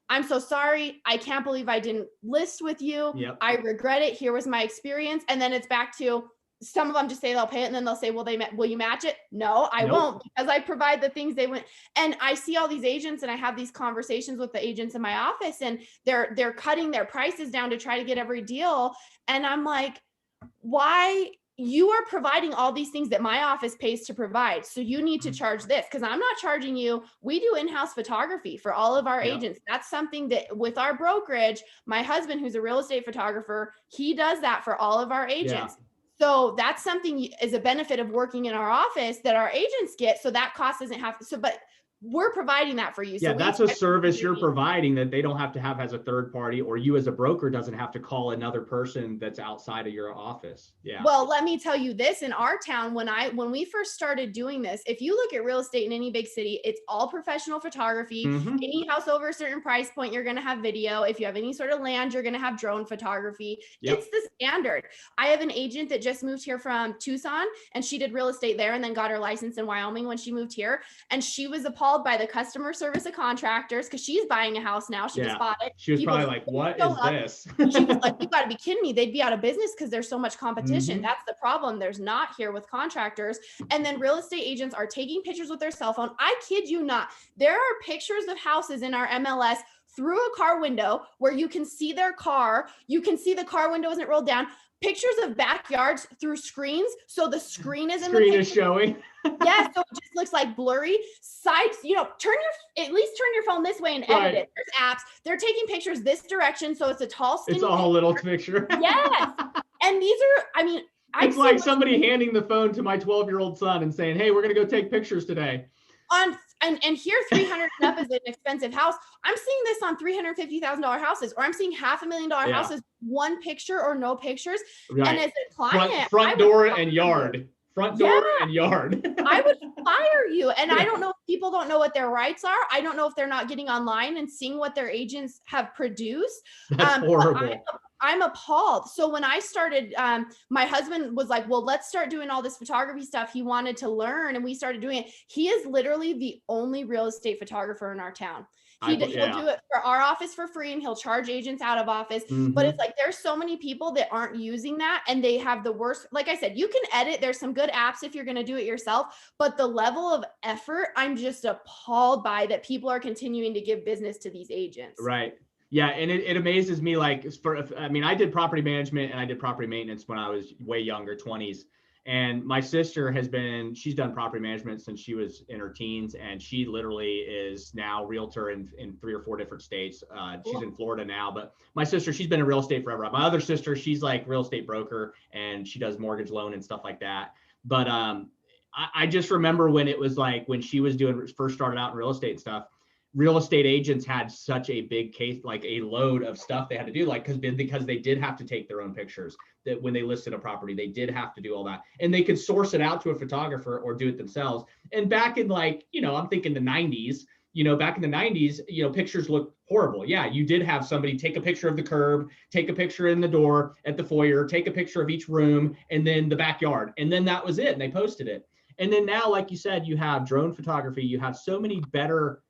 Speaker 2: I'm so sorry. I can't believe I didn't list with you. I regret it. Here was my experience. And then it's back to, some of them just say they'll pay it, and then they'll say, will you match it? No, I won't, because I provide the things they want. And I see all these agents, and I have these conversations with the agents in my office, and they're cutting their prices down to try to get every deal. And I'm like, why? You are providing all these things that my office pays to provide. So you need to charge this, because I'm not charging you. We do in-house photography for all of our agents. That's something that with our brokerage, my husband, who's a real estate photographer, he does that for all of our agents. So that's something is a benefit of working in our office that our agents get. So that cost doesn't have to, but we're providing that for you.
Speaker 1: Yeah, so that's a service you're providing that they don't have to have as a third party, or you as a broker doesn't have to call another person that's outside of your office. Yeah.
Speaker 2: Well, let me tell you this, in our town, when we first started doing this, if you look at real estate in any big city, it's all professional photography. Any house over a certain price point, you're going to have video. If you have any sort of land, you're going to have drone photography. It's the standard. I have an agent that just moved here from Tucson, and she did real estate there and then got her license in Wyoming when she moved here. And she was appalled by the customer service of contractors, because she's buying a house now. She just bought it.
Speaker 1: She was probably like, what is this?
Speaker 2: She was like, you got to be kidding me. They'd be out of business because there's so much competition. That's the problem. There's not here with contractors. And then real estate agents are taking pictures with their cell phone. I kid you not. There are pictures of houses in our MLS through a car window where you can see their car. You can see the car window isn't rolled down. Pictures of backyards through screens. So the screen is in the picture.
Speaker 1: Is showing.
Speaker 2: Yeah, so it just looks like blurry. Sides, at least turn your phone this way and edit it. There's apps. They're taking pictures this direction, so it's a tall, skinny.
Speaker 1: It's all a little picture.
Speaker 2: Yes. And these are,
Speaker 1: it's like somebody handing the phone to my 12-year-old son and saying, hey, we're going to go take pictures today.
Speaker 2: And here 300 and up is an expensive house. I'm seeing this on $350,000 houses, or I'm seeing $500,000 houses, one picture or no pictures.
Speaker 1: Right.
Speaker 2: And as a client,
Speaker 1: front door and yard. Front door and yard.
Speaker 2: I would fire you. And I don't know if people don't know what their rights are. I don't know if they're not getting online and seeing what their agents have produced.
Speaker 1: That's horrible.
Speaker 2: I'm appalled. So when I started, my husband was like, well, let's start doing all this photography stuff. He wanted to learn, and we started doing it. He is literally the only real estate photographer in our town. He'll do it for our office for free, and he'll charge agents out of office. But it's like, there's so many people that aren't using that, and they have the worst. Like I said, you can edit. There's some good apps if you're going to do it yourself, but the level of effort, I'm just appalled by that people are continuing to give business to these agents.
Speaker 1: Right. Yeah. And it amazes me. Like I did property management and I did property maintenance when I was way younger, 20s. And my sister she's done property management since she was in her teens. And she literally is now realtor in 3 or 4 different states. She's in Florida now, but my sister, she's been in real estate forever. My other sister, she's like real estate broker, and she does mortgage loan and stuff like that. But I just remember when it was like, when she was first started out in real estate and stuff, real estate agents had such a big case, like a load of stuff they had to do, like, because they did have to take their own pictures, that when they listed a property, they did have to do all that, and they could source it out to a photographer or do it themselves. And back in I'm thinking the 90s, back in the 90s, pictures looked horrible. Yeah. You did have somebody take a picture of the curb, take a picture in the door at the foyer, take a picture of each room, and then the backyard. And then that was it. And they posted it. And then now, like you said, you have drone photography, you have so many better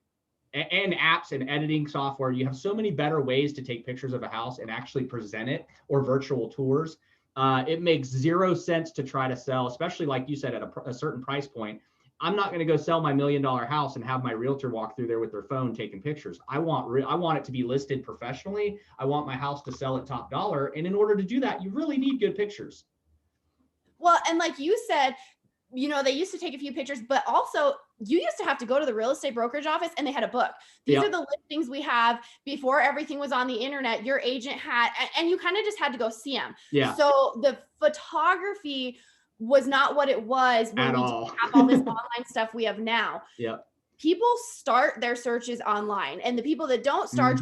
Speaker 1: and apps and editing software. You have so many better ways to take pictures of a house and actually present it, or virtual tours. It makes zero sense to try to sell, especially like you said, at a certain price point. I'm not going to go sell my $1 million house and have my realtor walk through there with their phone taking pictures. I want it to be listed professionally. I want my house to sell at top dollar. And in order to do that, you really need good pictures.
Speaker 2: Well, and like you said, they used to take a few pictures, but also you used to have to go to the real estate brokerage office and they had a book. These are the listings we have before everything was on the internet. Your agent had, and you kind of just had to go see them.
Speaker 1: Yeah.
Speaker 2: So the photography was not what it was when we didn't have all this online stuff we have now.
Speaker 1: Yeah.
Speaker 2: People start their searches online, and the people that don't start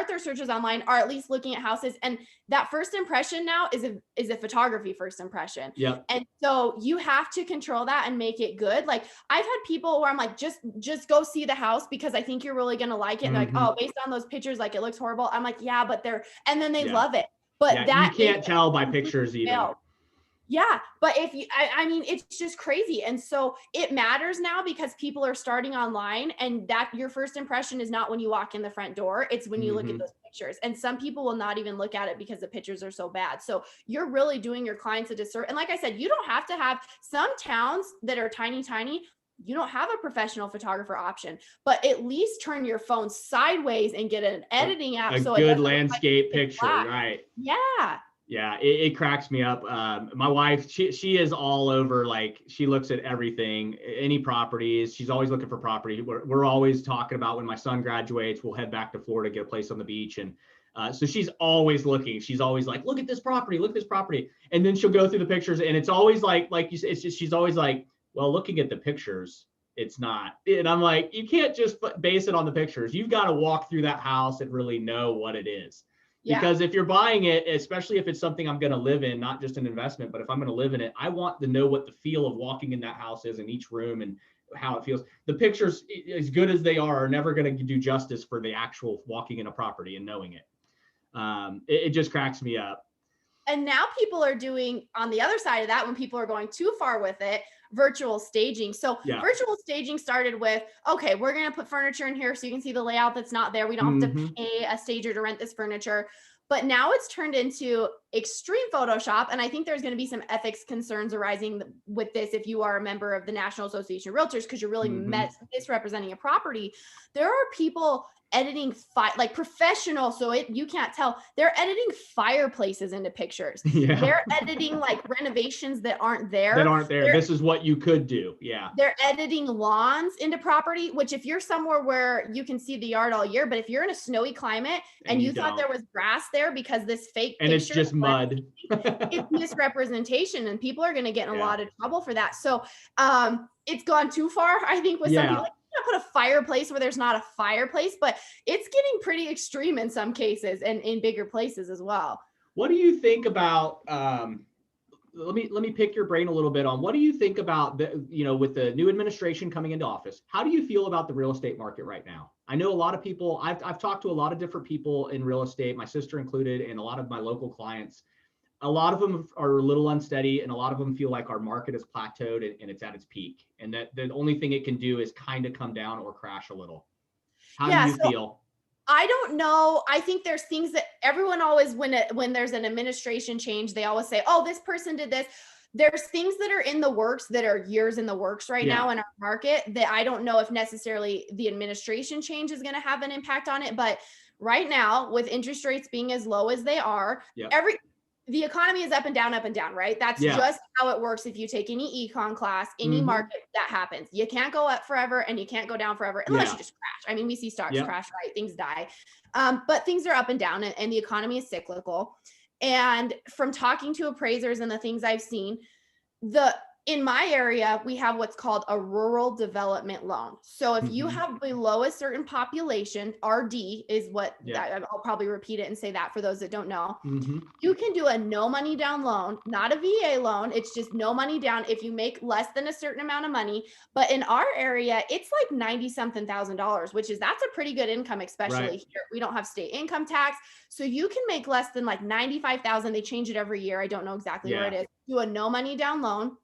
Speaker 2: their searches online are at least looking at houses. And that first impression now is a photography first impression.
Speaker 1: Yeah.
Speaker 2: And so you have to control that and make it good. Like, I've had people where I'm like, just go see the house because I think you're really going to like it. And they're like, oh, based on those pictures, like, it looks horrible. I'm like, yeah, but and then they love it. But that
Speaker 1: you can't tell by pictures either.
Speaker 2: Yeah, but if you, I mean, it's just crazy. And so it matters now because people are starting online, and that your first impression is not when you walk in the front door, it's when you look at
Speaker 1: Mm-hmm.
Speaker 2: those pictures. And some people will not even look at it because the pictures are so bad. So you're really doing your clients a disservice. And like I said, you don't have to have some towns that are tiny, tiny. You don't have a professional photographer option, but at least turn your phone sideways and get an editing app
Speaker 1: A
Speaker 2: so it
Speaker 1: good
Speaker 2: doesn't look like
Speaker 1: landscape
Speaker 2: it's
Speaker 1: picture,
Speaker 2: flat.
Speaker 1: right?
Speaker 2: Yeah.
Speaker 1: Yeah, it cracks me up. My wife, she is all over, like she looks at everything, any properties. She's always looking for property. We're always talking about when my son graduates, we'll head back to Florida, get a place on the beach. And so she's always looking. She's always like, look at this property, look at this property. And then she'll go through the pictures, and it's always like you said, it's just, she's always like, well, looking at the pictures, it's not. And I'm like, you can't just base it on the pictures. You've got to walk through that house and really know what it is.
Speaker 2: Yeah.
Speaker 1: Because if you're buying it, especially if it's something I'm going to live in, not just an investment, but if I'm going to live in it, I want to know what the feel of walking in that house is in each room and how it feels. The pictures, as good as they are never going to do justice for the actual walking in a property and knowing it. It just cracks me up.
Speaker 2: And now people are doing, on the other side of that, when people are going too far with it, virtual staging. So virtual staging started with, okay, we're going to put furniture in here so you can see the layout that's not there. We don't have to pay a stager to rent this furniture. But now it's turned into extreme Photoshop. And I think there's going to be some ethics concerns arising with this if you are a member of the National Association of Realtors, because you're really misrepresenting a property. There are people editing like professional, so you can't tell. They're editing fireplaces into pictures. They're editing like renovations that aren't there.
Speaker 1: This is what you could do. Yeah.
Speaker 2: They're editing lawns into property, which if you're somewhere where you can see the yard all year, but if you're in a snowy climate and you thought there was grass there because this fake
Speaker 1: and it's just mud,
Speaker 2: it's misrepresentation, and people are going to get in a lot of trouble for that. So it's gone too far, I think, with some people. Like, put a fireplace where there's not a fireplace, but it's getting pretty extreme in some cases and in bigger places as well.
Speaker 1: What do you think about let me pick your brain a little bit on what do you think about the, with the new administration coming into office, how do you feel about the real estate market right now? I know a lot of people, I've talked to a lot of different people in real estate, my sister included, and a lot of my local clients. A lot of them are a little unsteady, and a lot of them feel like our market is plateaued and it's at its peak, and that the only thing it can do is kind of come down or crash a little. How do you feel?
Speaker 2: I don't know. I think there's things that everyone always, when there's an administration change, they always say, oh, this person did this. There's things that are in the works that are years in the works right now in our market that I don't know if necessarily the administration change is going to have an impact on it. But right now, with interest rates being as low as they are, the economy is up and down, right? That's just how it works. If you take any econ class, any market, that happens. You can't go up forever and you can't go down forever unless you just crash. I mean, we see stocks crash, right? Things die. But things are up and down, and the economy is cyclical. And from talking to appraisers and the things I've seen, in my area, we have what's called a rural development loan. So if you have below a certain population, RD is what I'll probably repeat it and say that for those that don't know. You can do a no money down loan, not a VA loan. It's just no money down if you make less than a certain amount of money. But in our area, it's like $90-something thousand, that's a pretty good income, especially here. We don't have state income tax. So you can make less than like 95,000. They change it every year. I don't know exactly where it is. Do a no money down loan.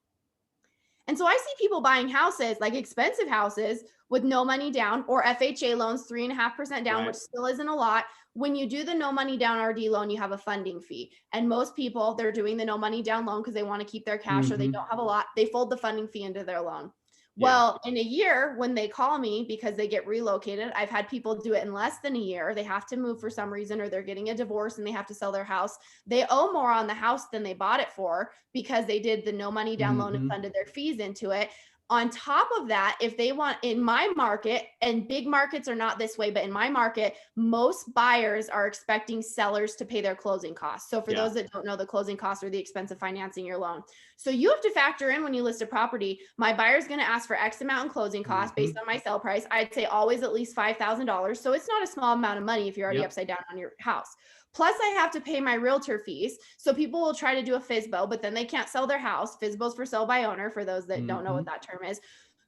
Speaker 2: And so I see people buying houses, like expensive houses with no money down, or FHA loans, 3.5% down, which still isn't a lot. When you do the no money down RD loan, you have a funding fee. And most people, they're doing the no money down loan because they want to keep their cash or they don't have a lot. They fold the funding fee into their loan. Well, in a year, when they call me because they get relocated, I've had people do it in less than a year. They have to move for some reason, or they're getting a divorce and they have to sell their house. They owe more on the house than they bought it for because they did the no money down loan and funded their fees into it. On top of that, if they want, in my market, and big markets are not this way, but in my market, most buyers are expecting sellers to pay their closing costs. So for those that don't know, the closing costs are the expense of financing your loan. So you have to factor in when you list a property, my buyer's going to ask for X amount in closing costs based on my sale price. I'd say always at least $5,000. So it's not a small amount of money if you're already upside down on your house. Plus I have to pay my realtor fees. So people will try to do a FSBO, but then they can't sell their house. FSBO's for sell by owner, for those that don't know what that term is.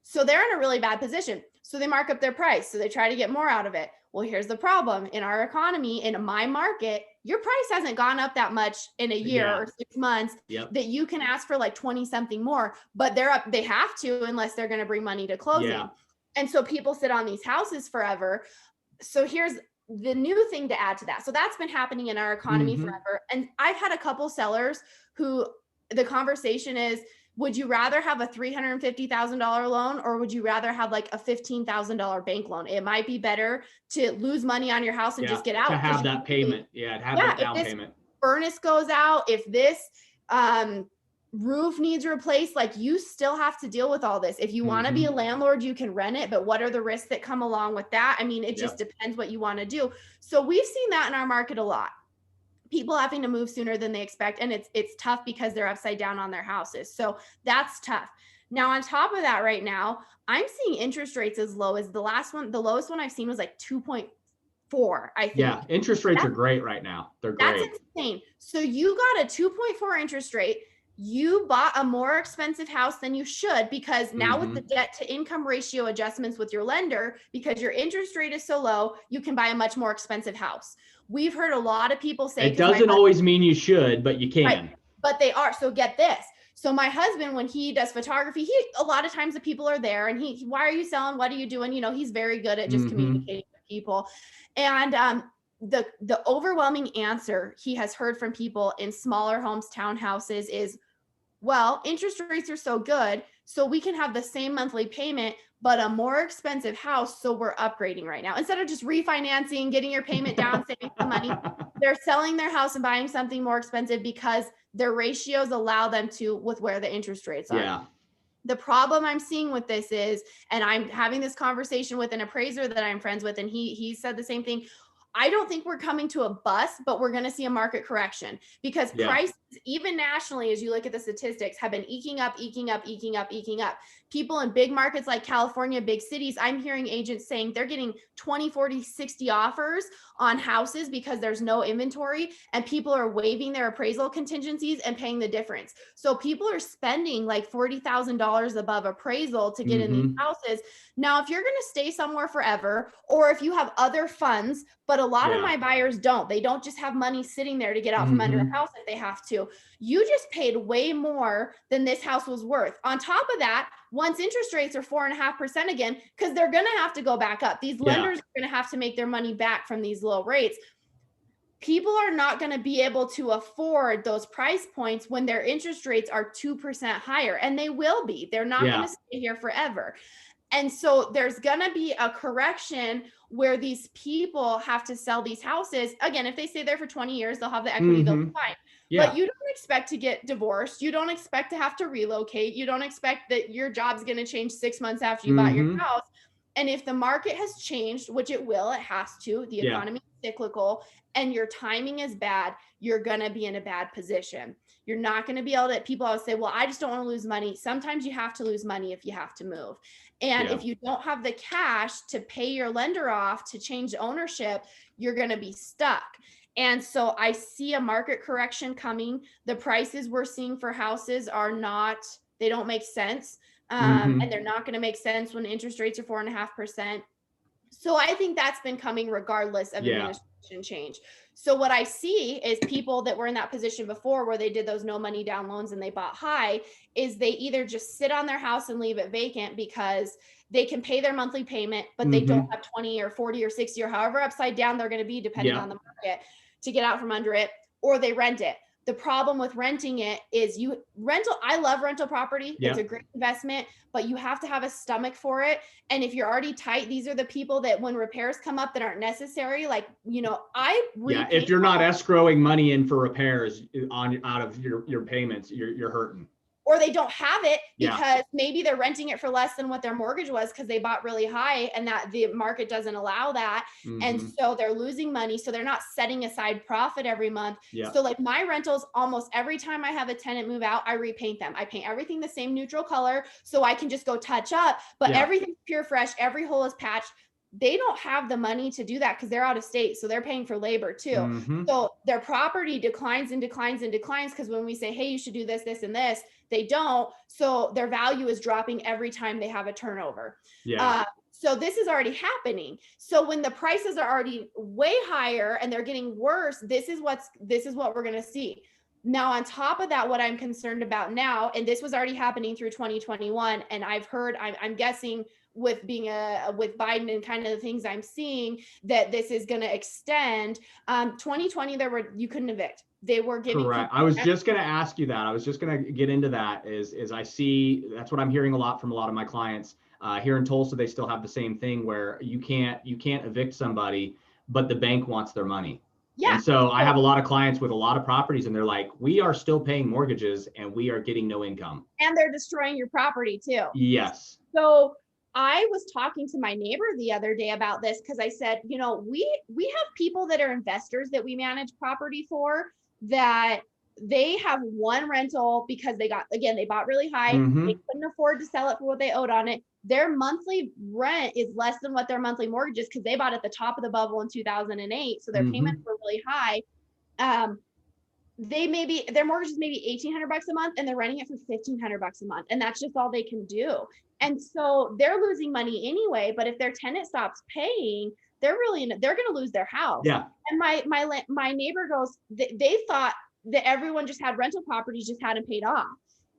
Speaker 2: So they're in a really bad position. So they mark up their price. So they try to get more out of it. Well, here's the problem in our economy, in my market, your price hasn't gone up that much in a year or 6 months that you can ask for like 20 something more, but they're up, they have to, unless they're going to bring money to closing. And so people sit on these houses forever. So here's the new thing to add to that. So that's been happening in our economy forever. And I've had a couple sellers who the conversation is, would you rather have a $350,000 loan or would you rather have like a $15,000 bank loan? It might be better to lose money on your house and just get out.
Speaker 1: To have that payment. Have that down payment.
Speaker 2: Furnace goes out, if this roof needs replaced, like you still have to deal with all this. If you want to be a landlord, you can rent it, but what are the risks that come along with that? I mean, it just depends what you want to do. So we've seen that in our market a lot. People having to move sooner than they expect. And it's tough because they're upside down on their houses. So that's tough. Now, on top of that, right now, I'm seeing interest rates as low as the last one. The lowest one I've seen was like 2.4, I think.
Speaker 1: Yeah, interest rates are great right now. They're great.
Speaker 2: That's insane. So you got a 2.4 interest rate. You bought a more expensive house than you should because now with the debt to income ratio adjustments with your lender, because your interest rate is so low, you can buy a much more expensive house. We've heard a lot of people say—
Speaker 1: It doesn't always mean you should, but you can.
Speaker 2: Right, but they are. So get this. So my husband, when he does photography, a lot of times the people are there and why are you selling? What are you doing? You know, he's very good at just communicating with people. And the overwhelming answer he has heard from people in smaller homes, townhouses is, well, interest rates are so good, so we can have the same monthly payment, but a more expensive house. So we're upgrading right now. Instead of just refinancing, getting your payment down, saving some money, they're selling their house and buying something more expensive because their ratios allow them to with where the interest rates are.
Speaker 1: Yeah.
Speaker 2: The problem I'm seeing with this is, and I'm having this conversation with an appraiser that I'm friends with, and he said the same thing. I don't think we're coming to a bust, but we're going to see a market correction because prices, even nationally, as you look at the statistics, have been eking up. People in big markets like California, big cities, I'm hearing agents saying they're getting 20, 40, 60 offers on houses because there's no inventory and people are waiving their appraisal contingencies and paying the difference. So people are spending like $40,000 above appraisal to get in these houses. Now, if you're going to stay somewhere forever, or if you have other funds, but a lot of my buyers don't, they don't just have money sitting there to get out from under a house if they have to. You just paid way more than this house was worth. On top of that, once interest rates are 4.5% again, because they're going to have to go back up. These lenders are going to have to make their money back from these low rates. People are not going to be able to afford those price points when their interest rates are 2% higher, and they will be. They're not going to stay here forever. And so there's going to be a correction where these people have to sell these houses. Again, if they stay there for 20 years, they'll have the equity, they'll be fine. But you don't expect to get divorced. You don't expect to have to relocate. You don't expect that your job's going to change 6 months after you bought your house. And if the market has changed, which it will, it has to, the economy is cyclical, and your timing is bad, you're going to be in a bad position. You're not going to be able to— people always say, well, I just don't want to lose money. Sometimes you have to lose money if you have to move. And if you don't have the cash to pay your lender off to change ownership, you're going to be stuck. And so I see a market correction coming. The prices we're seeing for houses are not— they don't make sense. And they're not going to make sense when interest rates are 4.5%. So I think that's been coming regardless of administration change. So what I see is people that were in that position before where they did those no money down loans and they bought high, is they either just sit on their house and leave it vacant because they can pay their monthly payment, but they don't have 20 or 40 or 60 or however upside down they're going to be depending on the market to get out from under it, or they rent it. The problem with renting it is I love rental property. It's a great investment, but you have to have a stomach for it. And if you're already tight, these are the people that when repairs come up that aren't necessary, like, if
Speaker 1: you're not escrowing money in for repairs out of your payments, you're hurting.
Speaker 2: Or they don't have it because maybe they're renting it for less than what their mortgage was because they bought really high and that the market doesn't allow that. And so they're losing money. So they're not setting aside profit every month. So like my rentals, almost every time I have a tenant move out, I repaint them. I paint everything the same neutral color so I can just go touch up, but everything's pure fresh. Every hole is patched. they don't have the money to do that because they're out of state. So they're paying for labor too.
Speaker 1: Mm-hmm.
Speaker 2: So their property declines and declines and declines because when we say, hey, you should do this, this, and this, they don't. So their value is dropping every time they have a turnover.
Speaker 1: Yeah.
Speaker 2: So this is already happening. So when the prices are already way higher and they're getting worse, this is what we're going to see. Now, on top of that, what I'm concerned about now, and this was already happening through 2021, and I've heard, I'm guessing with being with Biden and kind of the things I'm seeing that this is going to extend. 2020, you couldn't evict. They were giving.
Speaker 1: Correct. I was just going to ask you that. I was just going to get into that. Is I see that's what I'm hearing a lot from a lot of my clients here in Tulsa. They still have the same thing where you can't evict somebody, but the bank wants their money.
Speaker 2: Yeah.
Speaker 1: And so I have a lot of clients with a lot of properties, and they're like, we are still paying mortgages, and we are getting no income.
Speaker 2: And they're destroying your property too.
Speaker 1: Yes.
Speaker 2: So I was talking to my neighbor the other day about this because I said, we have people that are investors that we manage property for that they have one rental because they bought really high.
Speaker 1: Mm-hmm.
Speaker 2: They couldn't afford to sell it for what they owed on it. Their monthly rent is less than what their monthly mortgage is because they bought at the top of the bubble in 2008. So their payments were really high. Their mortgage is maybe $1,800 a month and they're renting it for $1,500 a month. And that's just all they can do. And so they're losing money anyway, but if their tenant stops paying, they're going to lose their house.
Speaker 1: Yeah.
Speaker 2: And my neighbor goes, they thought that everyone just had rental properties, just hadn't paid off.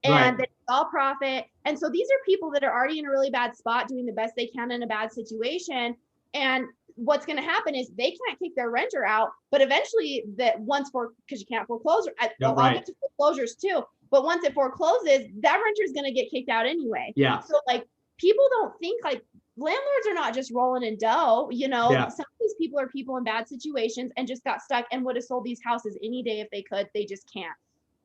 Speaker 2: And that it's all profit. And so these are people that are already in a really bad spot, doing the best they can in a bad situation. And what's going to happen is they can't kick their renter out, but eventually because you can't foreclose, I'll get to foreclosures too. But once it forecloses, that renter is going to get kicked out anyway.
Speaker 1: Yeah.
Speaker 2: So like people don't think like landlords are not just rolling in dough, Some of these people are people in bad situations and just got stuck and would have sold these houses any day if they could. They just can't.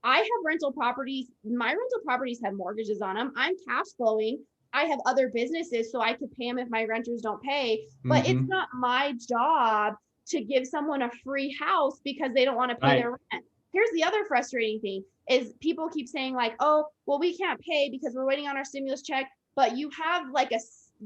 Speaker 2: I have rental properties. My rental properties have mortgages on them. I'm cash flowing. I have other businesses, so I could pay them if my renters don't pay. But it's not my job to give someone a free house because they don't want to pay their rent. Here's the other frustrating thing is people keep saying like, oh, well, we can't pay because we're waiting on our stimulus check. But you have like a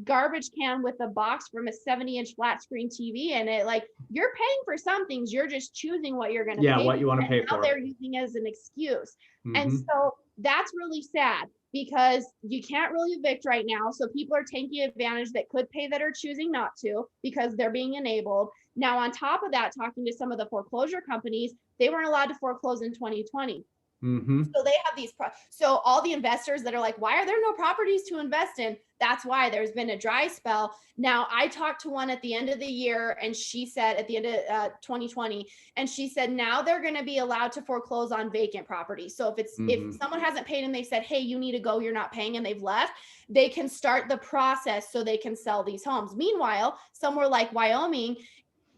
Speaker 2: garbage can with a box from a 70-inch flat screen TV in it. Like you're paying for some things. You're just choosing what you're going to pay.
Speaker 1: Yeah, what you want to pay for.
Speaker 2: Now they're using it as an excuse. And so that's really sad because you can't really evict right now. So people are taking advantage that could pay that are choosing not to because they're being enabled. Now, on top of that, talking to some of the foreclosure companies, they weren't allowed to foreclose in 2020. So they have so all the investors that are like, why are there no properties to invest in? That's why there's been a dry spell. Now I talked to one at the end of the year and she said at the end of 2020, and she said, now they're going to be allowed to foreclose on vacant property. So if someone hasn't paid and they said, hey, you need to go, you're not paying, and they've left, they can start the process so they can sell these homes. Meanwhile, somewhere like Wyoming,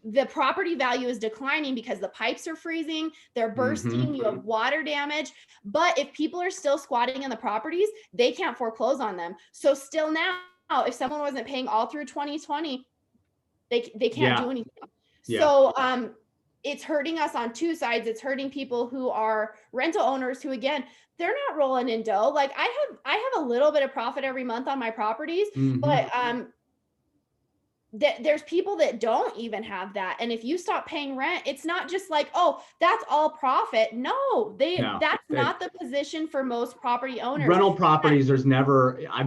Speaker 2: the property value is declining because the pipes are freezing, they're bursting, you have water damage. But if people are still squatting in the properties, they can't foreclose on them. So still now, if someone wasn't paying all through 2020, they can't do anything. So it's hurting us on two sides. It's hurting people who are rental owners who, again, they're not rolling in dough. Like I have a little bit of profit every month on my properties, but there's people that don't even have that. And if you stop paying rent, it's not just like, oh, that's all profit. No, that's not the position for most property owners.
Speaker 1: Rental properties, I've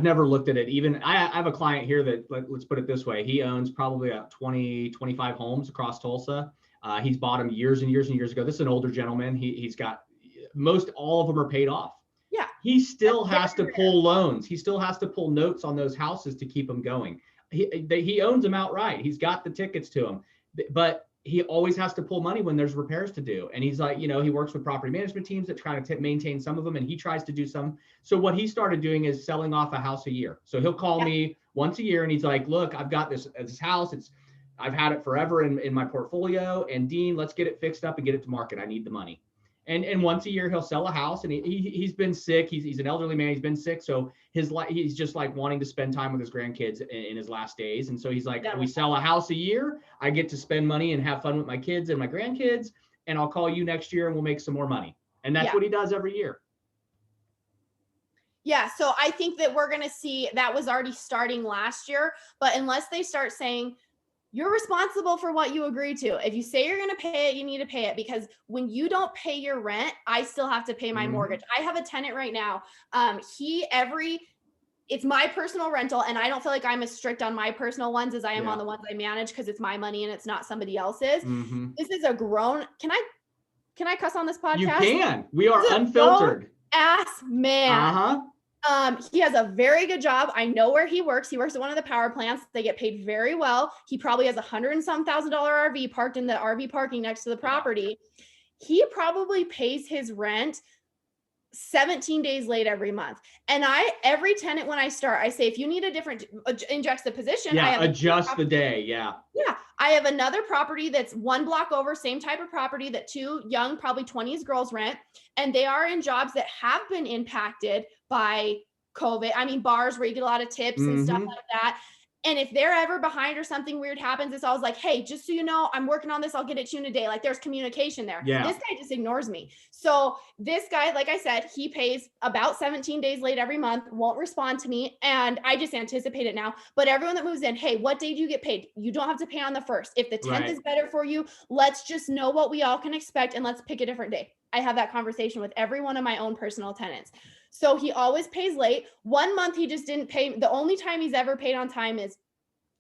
Speaker 1: never looked at it. Even I have a client here that, let's put it this way. He owns probably 20, 25 homes across Tulsa. He's bought them years and years and years ago. This is an older gentleman. He's got all of them are paid off. Yeah. He still has to pull loans. He still has to pull notes on those houses to keep them going. He owns them outright. He's got the tickets to them, but he always has to pull money when there's repairs to do. And he's like, he works with property management teams that try to maintain some of them, and he tries to do some. So what he started doing is selling off a house a year. So he'll call me once a year and he's like, look, I've got this house. I've had it forever in my portfolio, and Dean, let's get it fixed up and get it to market. I need the money. And once a year he'll sell a house, and he's been sick. He's an elderly man. He's been sick. So he's just like wanting to spend time with his grandkids in his last days. And so he's like, we sell a house a year. I get to spend money and have fun with my kids and my grandkids. And I'll call you next year and we'll make some more money. And that's what he does every year.
Speaker 2: Yeah. So I think that we're going to see that was already starting last year, but unless they start saying, you're responsible for what you agree to. If you say you're going to pay it, you need to pay it, because when you don't pay your rent, I still have to pay my mortgage. I have a tenant right now. It's my personal rental, and I don't feel like I'm as strict on my personal ones as I am on the ones I manage, because it's my money and it's not somebody else's. This is a grown, can I cuss on this podcast?
Speaker 1: You can. We are unfiltered.
Speaker 2: Ass man. He has a very good job. I know where he works. He works at one of the power plants. They get paid very well. He probably has $100 and some thousand RV parked in the RV parking next to the property. He probably pays his rent 17 days late every month. And every tenant, when I start, I say, if you need a different, in juxtaposition,
Speaker 1: adjust the day. Yeah.
Speaker 2: I have another property that's one block over, same type of property, that two young, probably 20s girls rent. And they are in jobs that have been impacted by COVID. I mean, bars where you get a lot of tips and stuff like that. And if they're ever behind or something weird happens, it's always like, hey, just so you know, I'm working on this. I'll get it to you in a day. Like, there's communication there.
Speaker 1: Yeah.
Speaker 2: This guy just ignores me. So this guy, like I said, he pays about 17 days late every month, won't respond to me. And I just anticipate it now. But everyone that moves in, hey, what day do you get paid? You don't have to pay on the 1st. If the 10th is better for you, let's just know what we all can expect and let's pick a different day. I have that conversation with every one of my own personal tenants. So he always pays late. 1 month, he just didn't pay. The only time he's ever paid on time is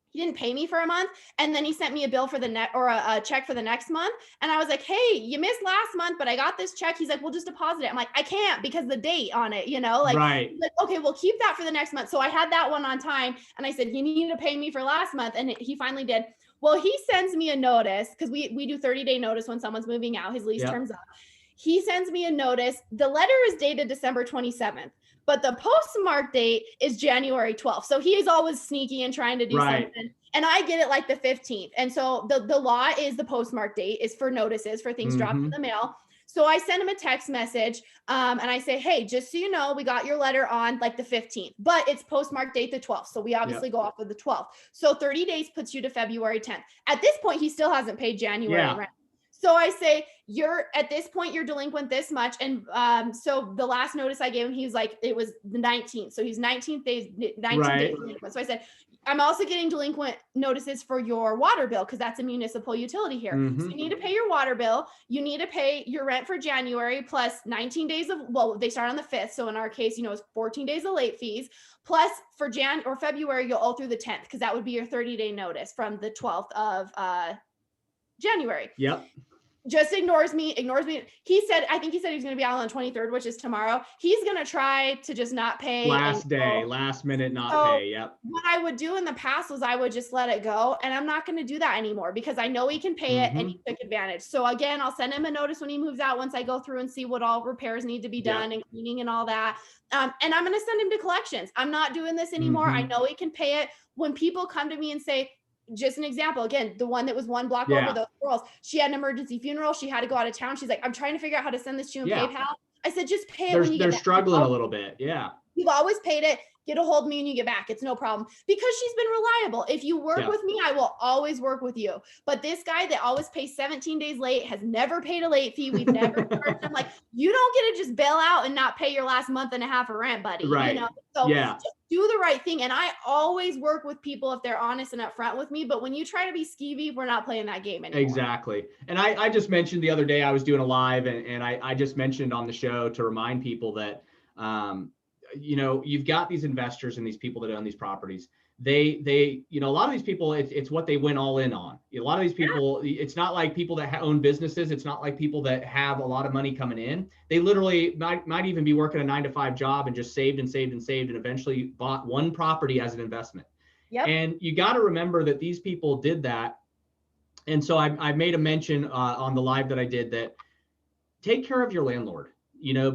Speaker 2: he didn't pay me for a month. And then he sent me a bill for a check for the next month. And I was like, hey, you missed last month, but I got this check. He's like, well, just deposit it. I'm like, I can't, because the date on it, he's like, okay, we'll keep that for the next month. So I had that one on time. And I said, you need to pay me for last month. And he finally did. Well, he sends me a notice, because we do 30-day notice when someone's moving out, his lease terms up. He sends me a notice. The letter is dated December 27th. But the postmark date is January 12th. So he is always sneaky and trying to do something. And I get it like the 15th. And so the law is the postmark date is for notices, for things dropped in the mail. So I send him a text message and I say, hey, just so you know, we got your letter on like the 15th, but it's postmark date the 12th. So we obviously go off of the 12th. So 30 days puts you to February 10th. At this point, he still hasn't paid January rent. So I say, at this point, you're delinquent this much. And so the last notice I gave him, he was like, it was the 19th. So he's 19 days delinquent. So I said, I'm also getting delinquent notices for your water bill, because that's a municipal utility here. So you need to pay your water bill. You need to pay your rent for January plus 19 days of, well, they start on the 5th. So in our case, it's 14 days of late fees. Plus for February, you'll owe through the 10th, because that would be your 30-day notice from the 12th of January. Just ignores me. I think he said he was going to be out on the 23rd, which is tomorrow. He's going to try to just not pay.
Speaker 1: Last minute, not pay.
Speaker 2: What I would do in the past was I would just let it go. And I'm not going to do that anymore, because I know he can pay it and he took advantage. So again, I'll send him a notice when he moves out, once I go through and see what all repairs need to be done and cleaning and all that. And I'm going to send him to collections. I'm not doing this anymore. I know he can pay it. When people come to me and say, just an example, again, the one that was one block over, those girls, she had an emergency funeral. She had to go out of town. She's like, I'm trying to figure out how to send this to you in PayPal. I said, just pay it when you get back.
Speaker 1: They're struggling a little bit. Yeah.
Speaker 2: You've always paid it. Get a hold of me when you get back. It's no problem, because she's been reliable. If you work with me, I will always work with you. But this guy that always pays 17 days late has never paid a late fee. We've never charged him. Like, you don't get to just bail out and not pay your last month and a half of rent, buddy. So just do the right thing. And I always work with people if they're honest and upfront with me. But when you try to be skeevy, we're not playing that game anymore.
Speaker 1: Exactly. And I just mentioned the other day, I was doing a live and I just mentioned on the show to remind people that, you've got these investors and these people that own these properties. They a lot of these people, it's what they went all in on. A lot of these people, it's not like people that own businesses. It's not like people that have a lot of money coming in. They literally might even be working a 9-to-5 job and just saved and eventually bought one property as an investment. And you got to remember that these people did that. And so I made a mention on the live that I did that take care of your landlord.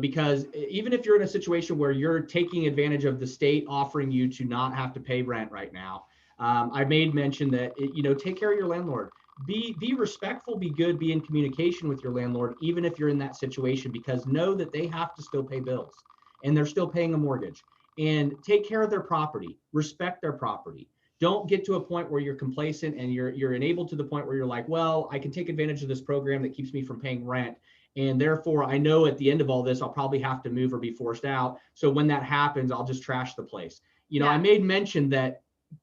Speaker 1: Because even if you're in a situation where you're taking advantage of the state offering you to not have to pay rent right now, I made mention that, take care of your landlord. Be respectful, be good, be in communication with your landlord, even if you're in that situation, because know that they have to still pay bills and they're still paying a mortgage. And take care of their property, respect their property. Don't get to a point where you're complacent and you're enabled to the point where you're like, well, I can take advantage of this program that keeps me from paying rent. And therefore, I know at the end of all this, I'll probably have to move or be forced out. So when that happens, I'll just trash the place. I made mention that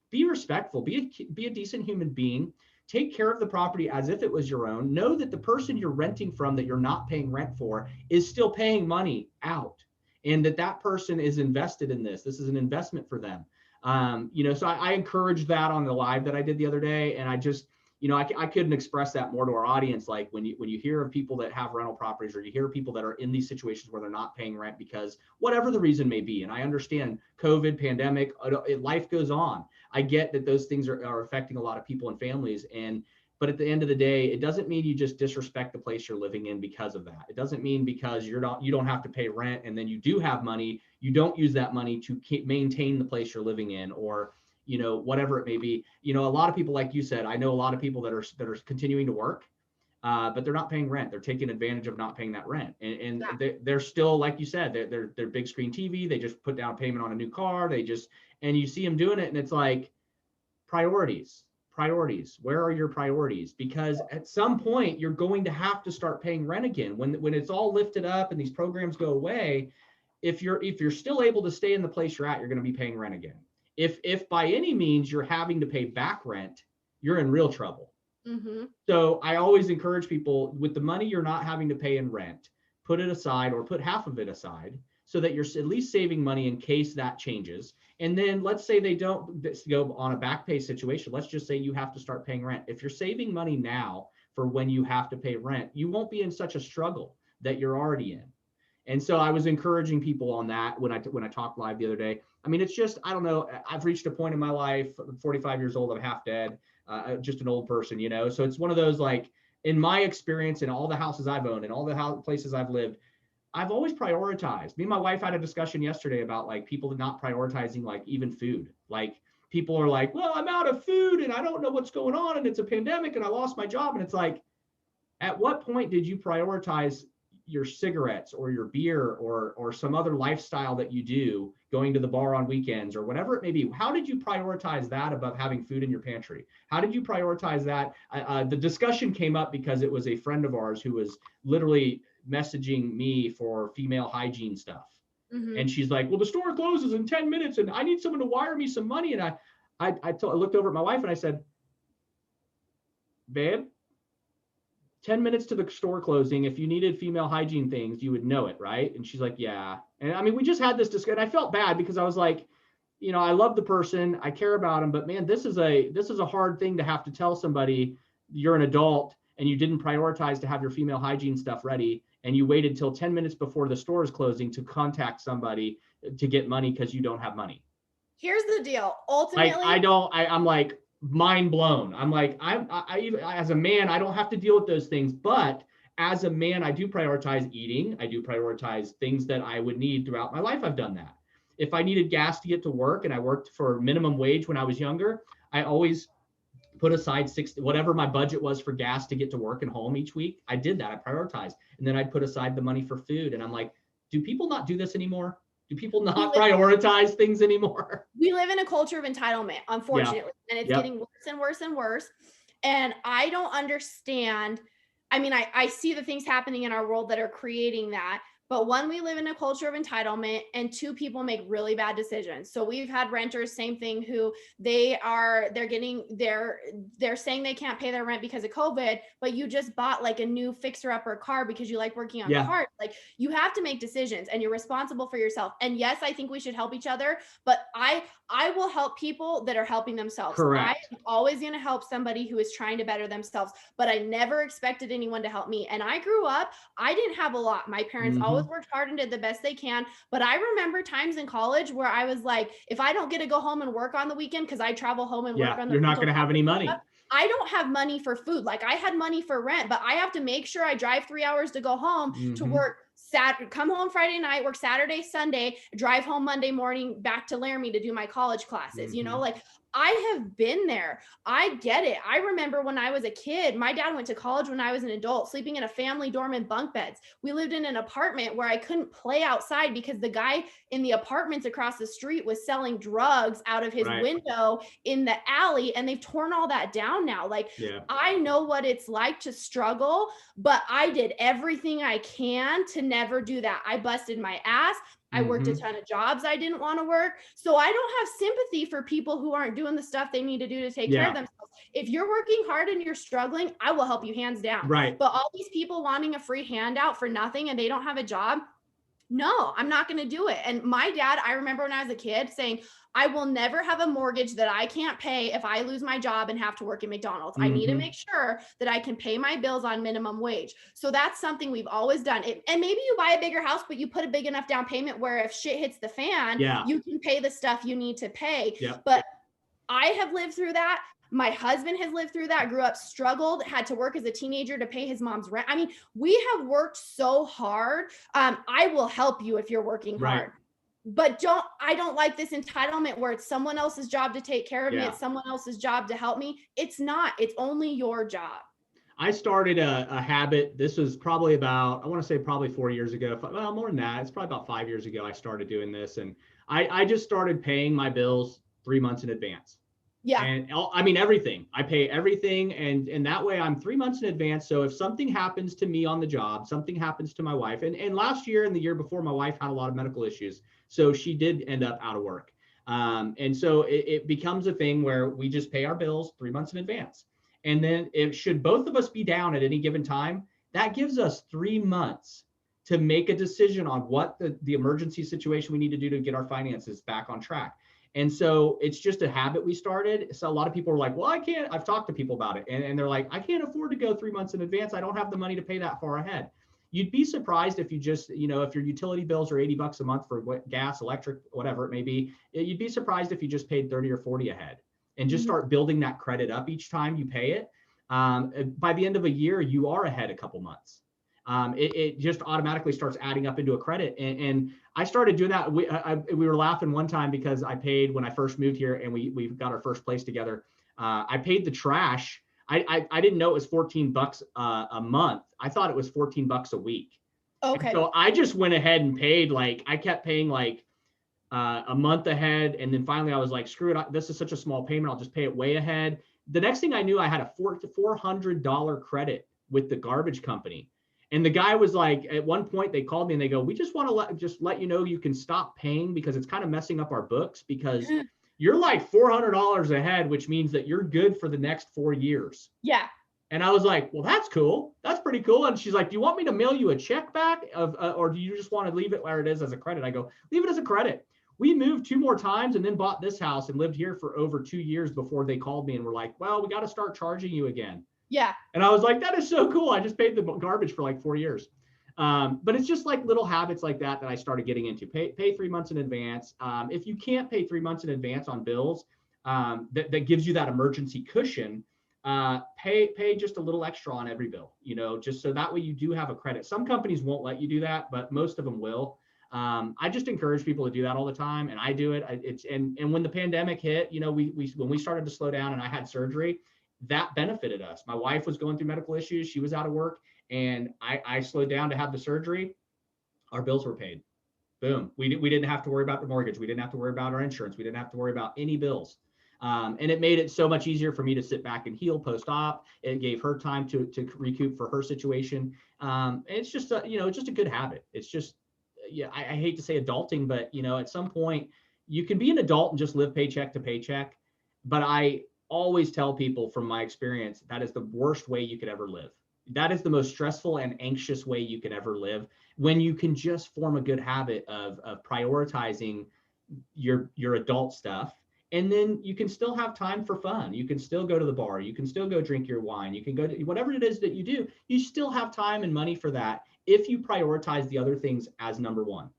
Speaker 1: be respectful, be a decent human being. take care of the property as if it was your own. Know that the person you're renting from that you're not paying rent for is still paying money out, and that person is invested in this. This is an investment for them. So I encouraged that on the live that I did the other day. And I just, I couldn't express that more to our audience. Like when you hear of people that have rental properties, or you hear people that are in these situations where they're not paying rent because whatever the reason may be. And I understand COVID, pandemic, life goes on. I get that those things are affecting a lot of people and families. But at the end of the day, it doesn't mean you just disrespect the place you're living in because of that. It doesn't mean because you don't have to pay rent and then you do have money, you don't use that money to maintain the place you're living in, or whatever it may be. A lot of people, like you said, I know a lot of people that are continuing to work, but they're not paying rent. They're taking advantage of not paying that rent, and they're still, like you said, they're big screen TV. They just put down a payment on a new car. And you see them doing it, and it's like priorities. Where are your priorities? Because at some point you're going to have to start paying rent again when it's all lifted up and these programs go away. If you're still able to stay in the place you're at, you're going to be paying rent again. If by any means you're having to pay back rent, you're in real trouble. Mm-hmm. So I always encourage people, with the money you're not having to pay in rent, put it aside, or put half of it aside, so that you're at least saving money in case that changes. And then let's say they don't go on a back pay situation. Let's just say you have to start paying rent. If you're saving money now for when you have to pay rent, you won't be in such a struggle that you're already in. And so I was encouraging people on that when I talked live the other day. I mean, it's just, I don't know, I've reached a point in my life, I'm 45 years old, I'm half dead, just an old person, So it's one of those, like, in my experience, in all the houses I've owned and all the places I've lived, I've always prioritized. Me and my wife had a discussion yesterday about, like, people not prioritizing, like, even food. Like, people are like, well, I'm out of food and I don't know what's going on and it's a pandemic and I lost my job. And it's like, at what point did you prioritize your cigarettes or your beer or some other lifestyle that you do, going to the bar on weekends or whatever it may be? How did you prioritize that above having food in your pantry? How did you prioritize that? The discussion came up because it was a friend of ours who was literally messaging me for female hygiene stuff. Mm-hmm. And she's like, well, the store closes in 10 minutes and I need someone to wire me some money. And I looked over at my wife and I said, babe, 10 minutes to the store closing. If you needed female hygiene things, you would know it, right? And she's like, yeah. And I mean, we just had this discussion. I felt bad because I was like, I love the person, I care about him, but man, this is a hard thing to have to tell somebody. You're an adult and you didn't prioritize to have your female hygiene stuff ready, and you waited till 10 minutes before the store is closing to contact somebody to get money because you don't have money.
Speaker 2: Here's the deal. Ultimately,
Speaker 1: I'm like, mind blown. I'm like, I as a man, I don't have to deal with those things, but as a man, I do prioritize eating. I do prioritize things that I would need throughout my life. I've done that. If I needed gas to get to work, and I worked for minimum wage when I was younger, I always put aside whatever my budget was for gas to get to work and home each week. I did that. I prioritized. And then I'd put aside the money for food. And I'm like, do people not do this anymore? Do people not prioritize things anymore?
Speaker 2: We live in a culture of entitlement, unfortunately, and it's getting worse and worse and worse. And I don't understand. I mean, I see the things happening in our world that are creating that. But one, we live in a culture of entitlement, and two, people make really bad decisions. So we've had renters, same thing, who they're saying they can't pay their rent because of COVID, but you just bought like a new fixer-upper car because you like working on cars. Like, you have to make decisions and you're responsible for yourself. And yes, I think we should help each other, but I will help people that are helping themselves.
Speaker 1: Correct.
Speaker 2: I'm always going to help somebody who is trying to better themselves, but I never expected anyone to help me. And I grew up, I didn't have a lot. My parents always worked hard and did the best they can. But I remember times in college where I was like, if I don't get to go home and work on the weekend, because I travel home and work on the weekend,
Speaker 1: you're not going to have any money.
Speaker 2: I don't have money for food. Like, I had money for rent, but I have to make sure I drive 3 hours to go home to work come home Friday night, work Saturday, Sunday, drive home Monday morning back to Laramie to do my college classes. Like, I have been there. I get it. I remember when I was a kid, my dad went to college when I was an adult, sleeping in a family dorm in bunk beds. We lived in an apartment where I couldn't play outside because the guy in the apartments across the street was selling drugs out of his window in the alley, and they've torn all that down now. Like, I know what it's like to struggle, but I did everything I can to never do that. I busted my ass. I worked a
Speaker 1: Mm-hmm.
Speaker 2: ton of jobs I didn't want to work. So I don't have sympathy for people who aren't doing the stuff they need to do to take care of
Speaker 1: Yeah.
Speaker 2: themselves. If you're working hard and you're struggling, I will help you hands down.
Speaker 1: Right.
Speaker 2: But all these people wanting a free handout for nothing and they don't have a job, no, I'm not going to do it. And my dad, I remember when I was a kid saying, I will never have a mortgage that I can't pay if I lose my job and have to work at McDonald's. I need to
Speaker 1: Mm-hmm.
Speaker 2: make sure that I can pay my bills on minimum wage. So that's something we've always done. And maybe you buy a bigger house, but you put a big enough down payment where if shit hits the fan,
Speaker 1: Yeah.
Speaker 2: you can pay the stuff you need to pay.
Speaker 1: Yep.
Speaker 2: But I have lived through that. My husband has lived through that, grew up, struggled, had to work as a teenager to pay his mom's rent. I mean, we have worked so hard. I will help you if you're working
Speaker 1: Right.
Speaker 2: hard. But I don't like this entitlement where it's someone else's job to take care of me.
Speaker 1: Yeah.
Speaker 2: It's someone else's job to help me. It's not. It's only your job.
Speaker 1: I started a habit. This was probably about, I want to say probably 4 years ago. Well, more than that. It's probably about 5 years ago I started doing this. And I just started paying my bills 3 months in advance.
Speaker 2: Yeah.
Speaker 1: And I mean, everything. I pay everything. And that way I'm 3 months in advance. So if something happens to me on the job, something happens to my wife. And last year and the year before, my wife had a lot of medical issues. So she did end up out of work. And so it becomes a thing where we just pay our bills 3 months in advance. And then if should both of us be down at any given time, that gives us 3 months to make a decision on what the emergency situation we need to do to get our finances back on track. And so it's just a habit we started. So a lot of people are like, well, I can't, I've talked to people about it. And they're like, I can't afford to go 3 months in advance. I don't have the money to pay that far ahead. You'd be surprised if you just, if your utility bills are $80 a month for gas, electric, whatever it may be, you'd be surprised if you just paid 30 or 40 ahead and just start building that credit up each time you pay it. By the end of a year, you are ahead a couple months. It just automatically starts adding up into a credit. And I started doing that. We were laughing one time because I paid when I first moved here and we got our first place together. I paid the trash. I didn't know it was $14 a month. I thought it was $14 a week.
Speaker 2: Okay.
Speaker 1: And so I just went ahead and paid, I kept paying a month ahead. And then finally I was like, screw it. This is such a small payment. I'll just pay it way ahead. The next thing I knew, I had a $400 credit with the garbage company. And the guy was like, at one point they called me and they go, we just want to let you know you can stop paying because it's kind of messing up our books because you're like $400 ahead, which means that you're good for the next 4 years.
Speaker 2: Yeah.
Speaker 1: And I was like, well, that's cool. That's pretty cool. And she's like, do you want me to mail you a check back or do you just want to leave it where it is as a credit? I go, leave it as a credit. We moved 2 more times and then bought this house and lived here for over 2 years before they called me and were like, well, we got to start charging you again.
Speaker 2: Yeah.
Speaker 1: And I was like, that is so cool. I just paid the garbage for 4 years. But it's just little habits like that I started getting into. Pay 3 months in advance. If you can't pay 3 months in advance on bills, that gives you that emergency cushion. Pay just a little extra on every bill, just so that way you do have a credit. Some companies won't let you do that, but most of them will. I just encourage people to do that all the time, and I do it. And when the pandemic hit, when we started to slow down and I had surgery, that benefited us. My wife was going through medical issues. She was out of work and I slowed down to have the surgery. Our bills were paid. Boom. We didn't have to worry about the mortgage. We didn't have to worry about our insurance. We didn't have to worry about any bills. And it made it so much easier for me to sit back and heal post-op. It gave her time to recoup for her situation. It's just, just a good habit. It's just, I hate to say adulting, but at some point you can be an adult and just live paycheck to paycheck. But I always tell people from my experience, that is the worst way you could ever live. That is the most stressful and anxious way you could ever live, when you can just form a good habit of prioritizing your adult stuff. And then you can still have time for fun. You can still go to the bar. You can still go drink your wine. You can go to whatever it is that you do. You still have time and money for that if you prioritize the other things as number one.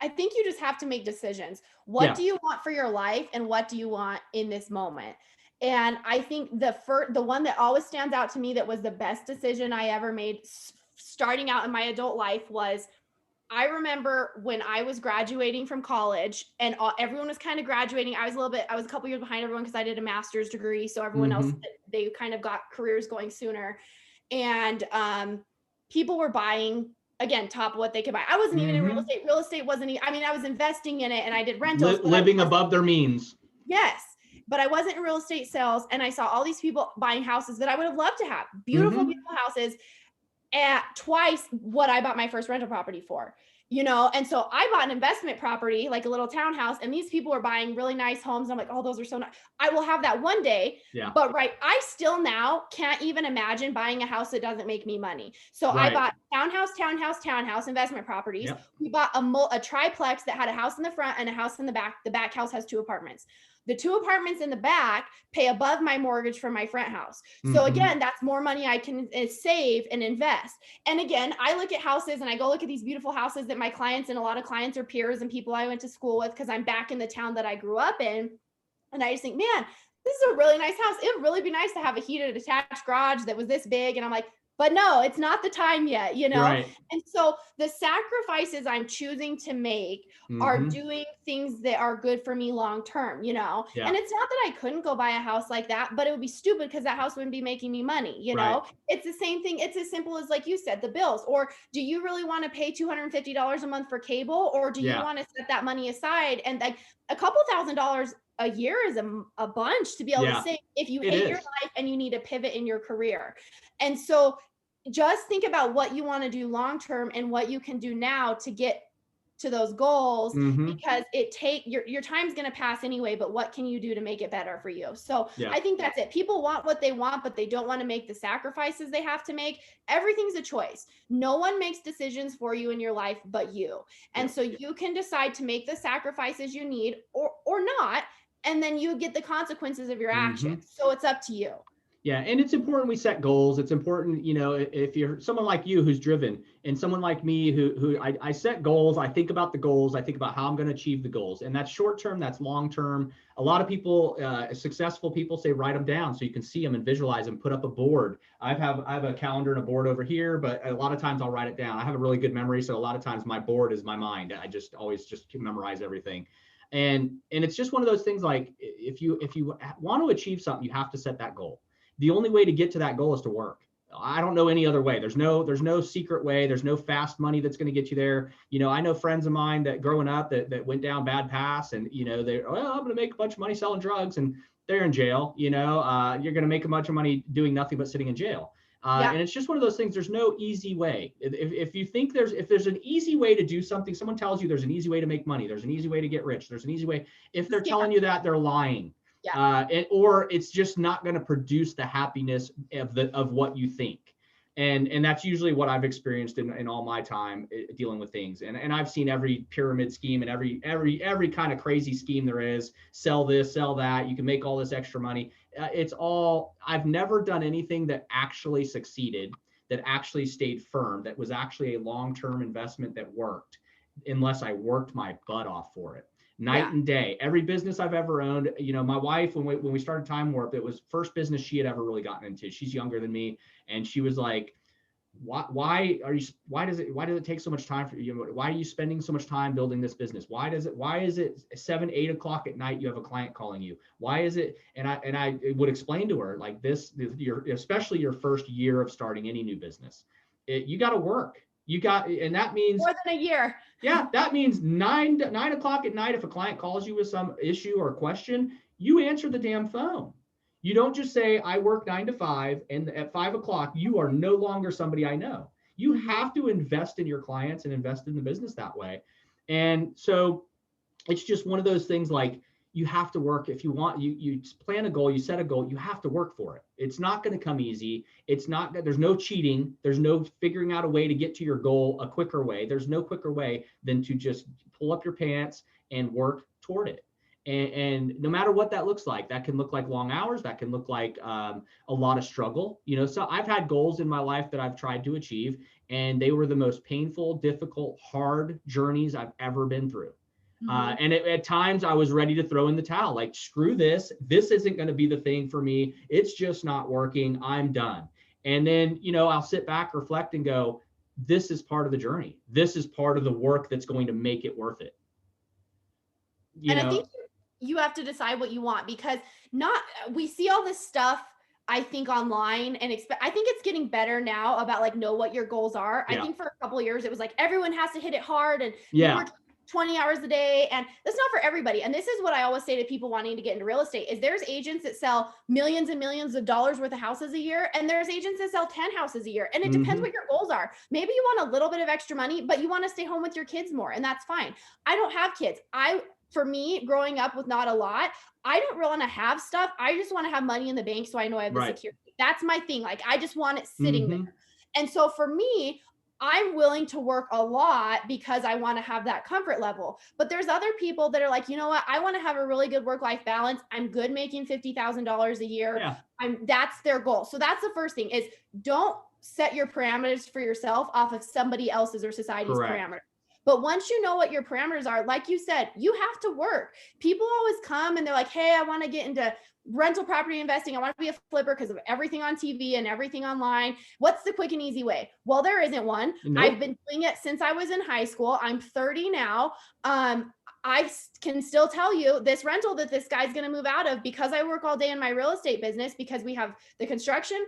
Speaker 2: I think you just have to make decisions. What do you want for your life and what do you want in this moment? And I think the one that always stands out to me that was the best decision I ever made starting out in my adult life was, I remember when I was graduating from college and everyone was kind of graduating. I was a couple years behind everyone because I did a master's degree. So everyone else, they kind of got careers going sooner. And people were buying, again, top of what they could buy. I wasn't even in real estate. Real estate wasn't, I was investing in it and I did rentals.
Speaker 1: Living above their means.
Speaker 2: Yes. But I wasn't in real estate sales. And I saw all these people buying houses that I would have loved to have. Beautiful, beautiful houses at twice what I bought my first rental property for. And so I bought an investment property, like a little townhouse, and these people are buying really nice homes. I'm like, oh, those are so nice. I will have that one day.
Speaker 1: Yeah.
Speaker 2: But I still now can't even imagine buying a house that doesn't make me money. So I
Speaker 1: Right.
Speaker 2: bought townhouse investment properties.
Speaker 1: Yep.
Speaker 2: We bought a triplex that had a house in the front and a house in the back. The back house has 2 apartments. The 2 apartments in the back pay above my mortgage for my front house. So again, that's more money I can save and invest. And again, I look at houses and I go look at these beautiful houses that my clients and a lot of clients are peers and people I went to school with, because I'm back in the town that I grew up in. And I just think, man, this is a really nice house. It would really be nice to have a heated attached garage that was this big. And I'm like, but no, it's not the time yet,
Speaker 1: Right.
Speaker 2: And so the sacrifices I'm choosing to make are doing things that are good for me long term,
Speaker 1: Yeah.
Speaker 2: And it's not that I couldn't go buy a house like that, but it would be stupid because that house wouldn't be making me money,
Speaker 1: Right.
Speaker 2: It's the same thing. It's as simple as, like you said, the bills. Or do you really want to pay $250 a month for cable, or do you
Speaker 1: Yeah.
Speaker 2: want to set that money aside? And like a couple $1,000s a year is a bunch to be able
Speaker 1: Yeah,
Speaker 2: to save if you
Speaker 1: it
Speaker 2: hate your
Speaker 1: is.
Speaker 2: life and you need to pivot in your career. And so just think about what you want to do long term and what you can do now to get to those goals, because your time's going to pass anyway, but what can you do to make it better for you? So
Speaker 1: Yeah.
Speaker 2: I think that's it. People want what they want, but they don't want to make the sacrifices they have to make. Everything's a choice. No one makes decisions for you in your life but you. And so you can decide to make the sacrifices you need or not, and then you get the consequences of your actions. So it's up to you.
Speaker 1: Yeah, and it's important we set goals. It's important, if you're someone like you who's driven, and someone like me who I set goals. I think about the goals. I think about how I'm going to achieve the goals, and that's short term, that's long term. A lot of people, successful people, say write them down so you can see them and visualize them. Put up a board. I have a calendar and a board over here, but a lot of times I'll write it down. I have a really good memory, so a lot of times my board is my mind. I just always just memorize everything. And it's just one of those things, like if you want to achieve something, you have to set that goal. The only way to get to that goal is to work. I don't know any other way. There's no secret way. There's no fast money that's going to get you there. I know friends of mine that growing up that went down bad paths, and they're, I'm going to make a bunch of money selling drugs, and they're in jail. You're going to make a bunch of money doing nothing but sitting in jail. And it's just one of those things. There's no easy way. If you think if there's an easy way to do something, someone tells you there's an easy way to make money, there's an easy way to get rich, there's an easy way. If they're telling you that, they're lying. Or it's just not going to produce the happiness of what you think. And that's usually what I've experienced in all my time dealing with things. And I've seen every pyramid scheme and every kind of crazy scheme there is. Sell this, sell that. You can make all this extra money. I've never done anything that actually succeeded, that actually stayed firm, that was actually a long-term investment that worked, unless I worked my butt off for it. Night and day. Every business I've ever owned, my wife, when we started Time Warp, it was first business she had ever really gotten into. She's younger than me, and she was like, why does it take so much time for you? Why are you spending so much time building this business? Why is it 7, 8 o'clock at night you have a client calling you? Why is it? And I would explain to her, like, especially your first year of starting any new business, you got to work. And that means
Speaker 2: more than a year.
Speaker 1: Yeah, that means 9 o'clock at night. If a client calls you with some issue or question, you answer the damn phone. You don't just say, I work 9 to 5, and at 5 o'clock, you are no longer somebody I know. You have to invest in your clients and invest in the business that way. And so it's just one of those things, like, you have to work. If you want, you plan a goal, you set a goal, you have to work for it. It's not going to come easy. There's no cheating. There's no figuring out a way to get to your goal a quicker way. There's no quicker way than to just pull up your pants and work toward it. And no matter what that looks like, that can look like long hours. That can look like a lot of struggle. So I've had goals in my life that I've tried to achieve, and they were the most painful, difficult, hard journeys I've ever been through. And at times I was ready to throw in the towel, like, screw this. This isn't going to be the thing for me. It's just not working. I'm done. And then, I'll sit back, reflect, and go, this is part of the journey. This is part of the work that's going to make it worth it.
Speaker 2: I think you have to decide what you want, because we see all this stuff, I think, online, and I think it's getting better now about, like, know what your goals are. I think for a couple of years it was like everyone has to hit it hard, and 20 hours a day. And that's not for everybody. And this is what I always say to people wanting to get into real estate is there's agents that sell millions and millions of dollars worth of houses a year. And there's agents that sell 10 houses a year. And it depends what your goals are. Maybe you want a little bit of extra money, but you want to stay home with your kids more. And that's fine. I don't have kids. For me, growing up with not a lot, I don't really want to have stuff. I just want to have money in the bank so I know I have the security. That's my thing. Like, I just want it sitting there. And so for me, I'm willing to work a lot because I want to have that comfort level. But there's other people that are like, you know what? I want to have a really good work-life balance. I'm good making $50,000 a year. Yeah. That's their goal. So that's the first thing is don't set your parameters for yourself off of somebody else's or society's parameters. But once you know what your parameters are, like you said, you have to work. People always come and they're like, hey, I want to get into rental property investing. I want to be a flipper because of everything on TV and everything online. What's the quick and easy way? Well, there isn't one. Nope. I've been doing it since I was in high school. I'm 30 now. I can still tell you this rental that this guy's going to move out of because I work all day in my real estate business because we have the construction,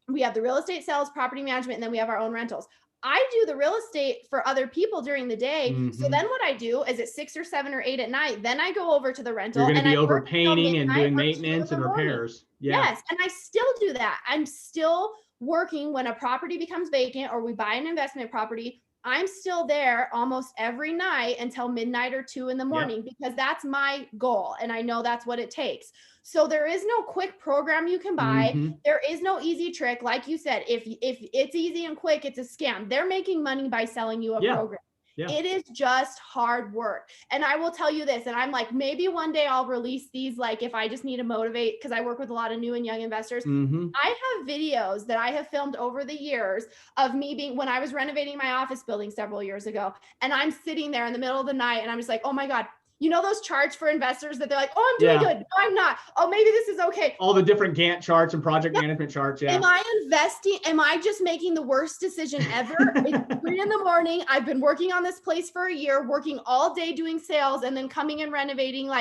Speaker 2: we have the real estate sales, property management, and then we have our own rentals. I do the real estate for other people during the day. So then what I do is at 6 or 7 or 8 at night, then I go over to the rental.
Speaker 1: You're going to be over painting and doing maintenance and repairs.
Speaker 2: Yeah. Yes. And I still do that. I'm still working when a property becomes vacant or we buy an investment property. I'm still there almost every night until midnight or 2 in the morning because that's my goal. And I know that's what it takes. So there is no quick program you can buy. There is no easy trick. Like you said, if it's easy and quick, it's a scam. They're making money by selling you a program. Yeah. It is just hard work. And I will tell you this, and I'm like, maybe one day I'll release these, like if I just need to motivate, because I work with a lot of new and young investors. I have videos that I have filmed over the years of me when I was renovating my office building several years ago. And I'm sitting there in the middle of the night and I'm just like, oh my God. You know those charts for investors that they're like, oh, I'm doing good. No, I'm not. Oh, maybe this is okay.
Speaker 1: All the different Gantt charts and project management charts. Yeah.
Speaker 2: Am I investing? Am I just making the worst decision ever? It's 3 in the morning. I've been working on this place for a year, working all day doing sales and then coming and renovating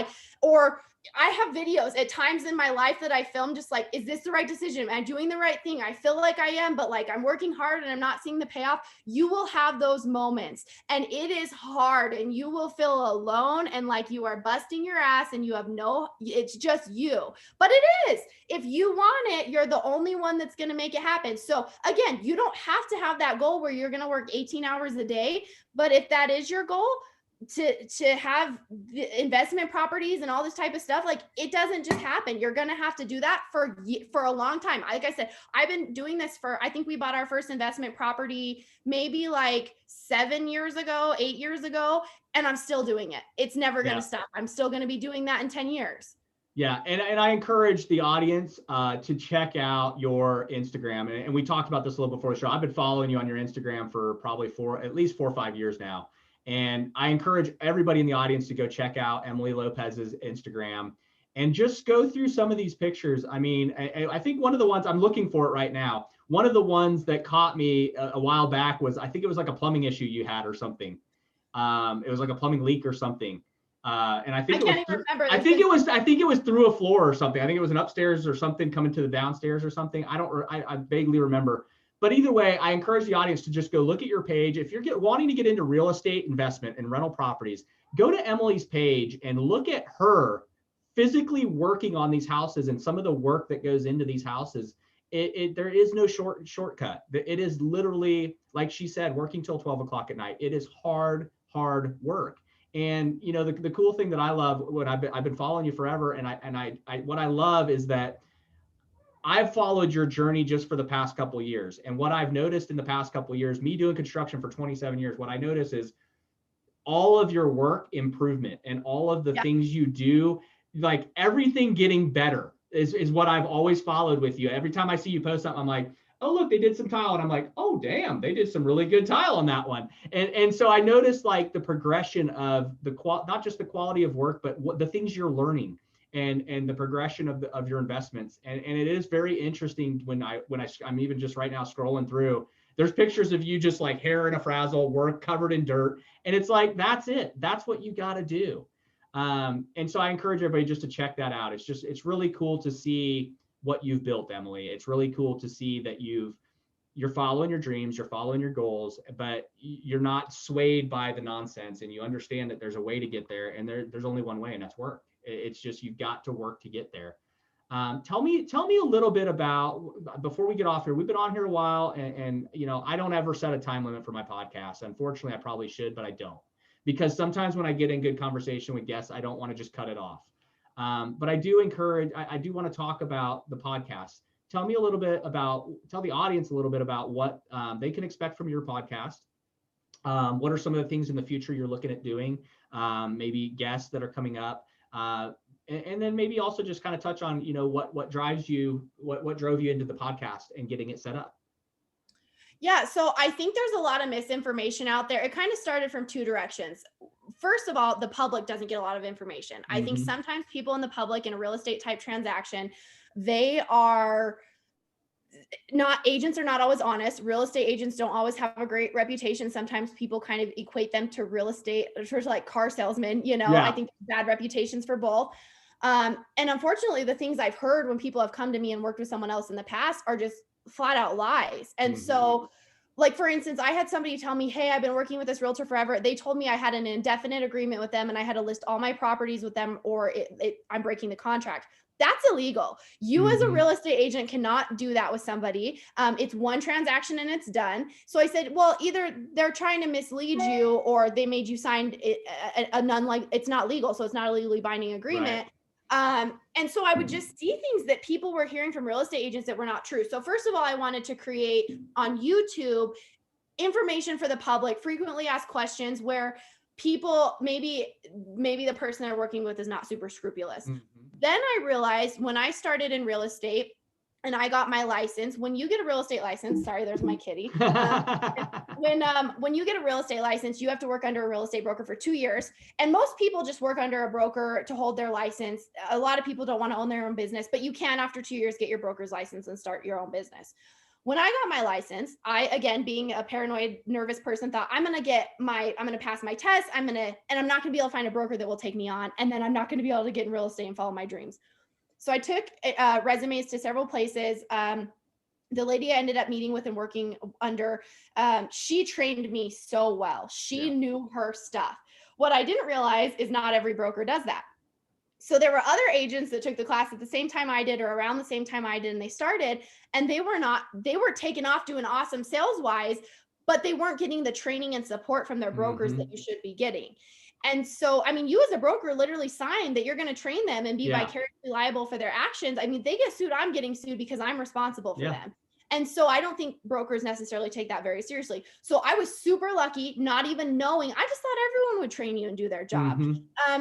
Speaker 2: or I have videos at times in my life that I film just like, is this the right decision? Am I doing the right thing? I feel like I am, but like I'm working hard and I'm not seeing the payoff. You will have those moments and it is hard and you will feel alone and like you are busting your ass and you have it's just you. But it is. If you want it, you're the only one that's going to make it happen. So again, you don't have to have that goal where you're going to work 18 hours a day. But if that is your goal, to have the investment properties and all this type of stuff, like it doesn't just happen. You're going to have to do that for a long time. Like I said, I've been doing this I think we bought our first investment property maybe like 7 years ago, 8 years ago, and I'm still doing it. It's never going to stop. I'm still going to be doing that in 10 years.
Speaker 1: Yeah. And I encourage the audience to check out your Instagram. And we talked about this a little before the show. I've been following you on your Instagram for probably at least 4 or 5 years now. And I encourage everybody in the audience to go check out Emily Lopez's Instagram and just go through some of these pictures. I mean, I think one of the ones I'm looking for it right now, one of the ones that caught me a while back was, I think it was like a plumbing issue you had or something. It was like a plumbing leak or something. And I think I think it was through a floor or something. I think it was an upstairs or something coming to the downstairs or something. I vaguely remember. But either way, I encourage the audience to just go look at your page. If you're wanting to get into real estate investment and rental properties, go to Emily's page and look at her physically working on these houses and some of the work that goes into these houses. There is no shortcut. It is literally, like she said, working till 12 o'clock at night. It is hard work. And you know, the cool thing that I love, when I've been following you forever, and I what I love is that I've followed your journey just for the past couple of years. And what I've noticed in the past couple of years, me doing construction for 27 years, what I notice is all of your work improvement and all of the things you do, like everything getting better is what I've always followed with you. Every time I see you post something, I'm like, oh, look, they did some tile. And I'm like, oh, damn, they did some really good tile on that one. And so I noticed like the progression of not just the quality of work, but what the things you're learning. And the progression of your investments. And it is very interesting when I'm even just right now scrolling through, there's pictures of you just like hair in a frazzle, work covered in dirt. And it's like, that's it. That's what you got to do. And so I encourage everybody just to check that out. It's really cool to see what you've built, Emily. It's really cool to see that you've you're following your dreams, you're following your goals, but you're not swayed by the nonsense, and you understand that there's a way to get there, and there's only one way, and that's work. It's just, you've got to work to get there. Tell me a little bit about, before we get off here, we've been on here a while, and I don't ever set a time limit for my podcast. Unfortunately, I probably should, but I don't, because sometimes when I get in good conversation with guests, I don't want to just cut it off. But I do encourage, I do want to talk about the podcast. Tell the audience a little bit about what they can expect from your podcast. What are some of the things in the future you're looking at doing? Maybe guests that are coming up. And then maybe also just kind of touch on, what drives you, what drove you into the podcast and getting it set up.
Speaker 2: Yeah. So I think there's a lot of misinformation out there. It kind of started from two directions. First of all, the public doesn't get a lot of information. I think sometimes people in the public in a real estate type transaction, agents are not always honest. Real estate agents don't always have a great reputation. Sometimes people kind of equate them to real estate, or like car salesmen, I think bad reputations for both. And unfortunately, the things I've heard when people have come to me and worked with someone else in the past are just flat out lies. And so, like, for instance, I had somebody tell me, hey, I've been working with this realtor forever. They told me I had an indefinite agreement with them and I had to list all my properties with them, or I'm breaking the contract. That's illegal. You as a real estate agent cannot do that with somebody. It's one transaction and it's done. So I said, well, either they're trying to mislead you or they made you sign it's not legal. So it's not a legally binding agreement. Right. And so I would just see things that people were hearing from real estate agents that were not true. So first of all, I wanted to create on YouTube information for the public, frequently asked questions where people, maybe the person they're working with is not super scrupulous. Then I realized when I started in real estate and I got my license, when you get a real estate license, sorry, there's my kitty. When you get a real estate license, you have to work under a real estate broker for 2 years. And most people just work under a broker to hold their license. A lot of people don't want to own their own business, but you can, after 2 years, get your broker's license and start your own business. When I got my license, I, again, being a paranoid, nervous person, thought I'm going to pass my test. And I'm not going to be able to find a broker that will take me on. And then I'm not going to be able to get in real estate and follow my dreams. So I took resumes to several places. The lady I ended up meeting with and working under, she trained me so well. She knew her stuff. What I didn't realize is not every broker does that. So there were other agents that took the class at the same time I did, or around the same time I did, and they started, and they were taking off doing awesome sales wise, but they weren't getting the training and support from their brokers that you should be getting. And so, I mean, you as a broker literally signed that you're going to train them and be vicariously liable for their actions. I mean, they get sued, I'm getting sued because I'm responsible for them. And so I don't think brokers necessarily take that very seriously. So I was super lucky, not even knowing. I just thought everyone would train you and do their job.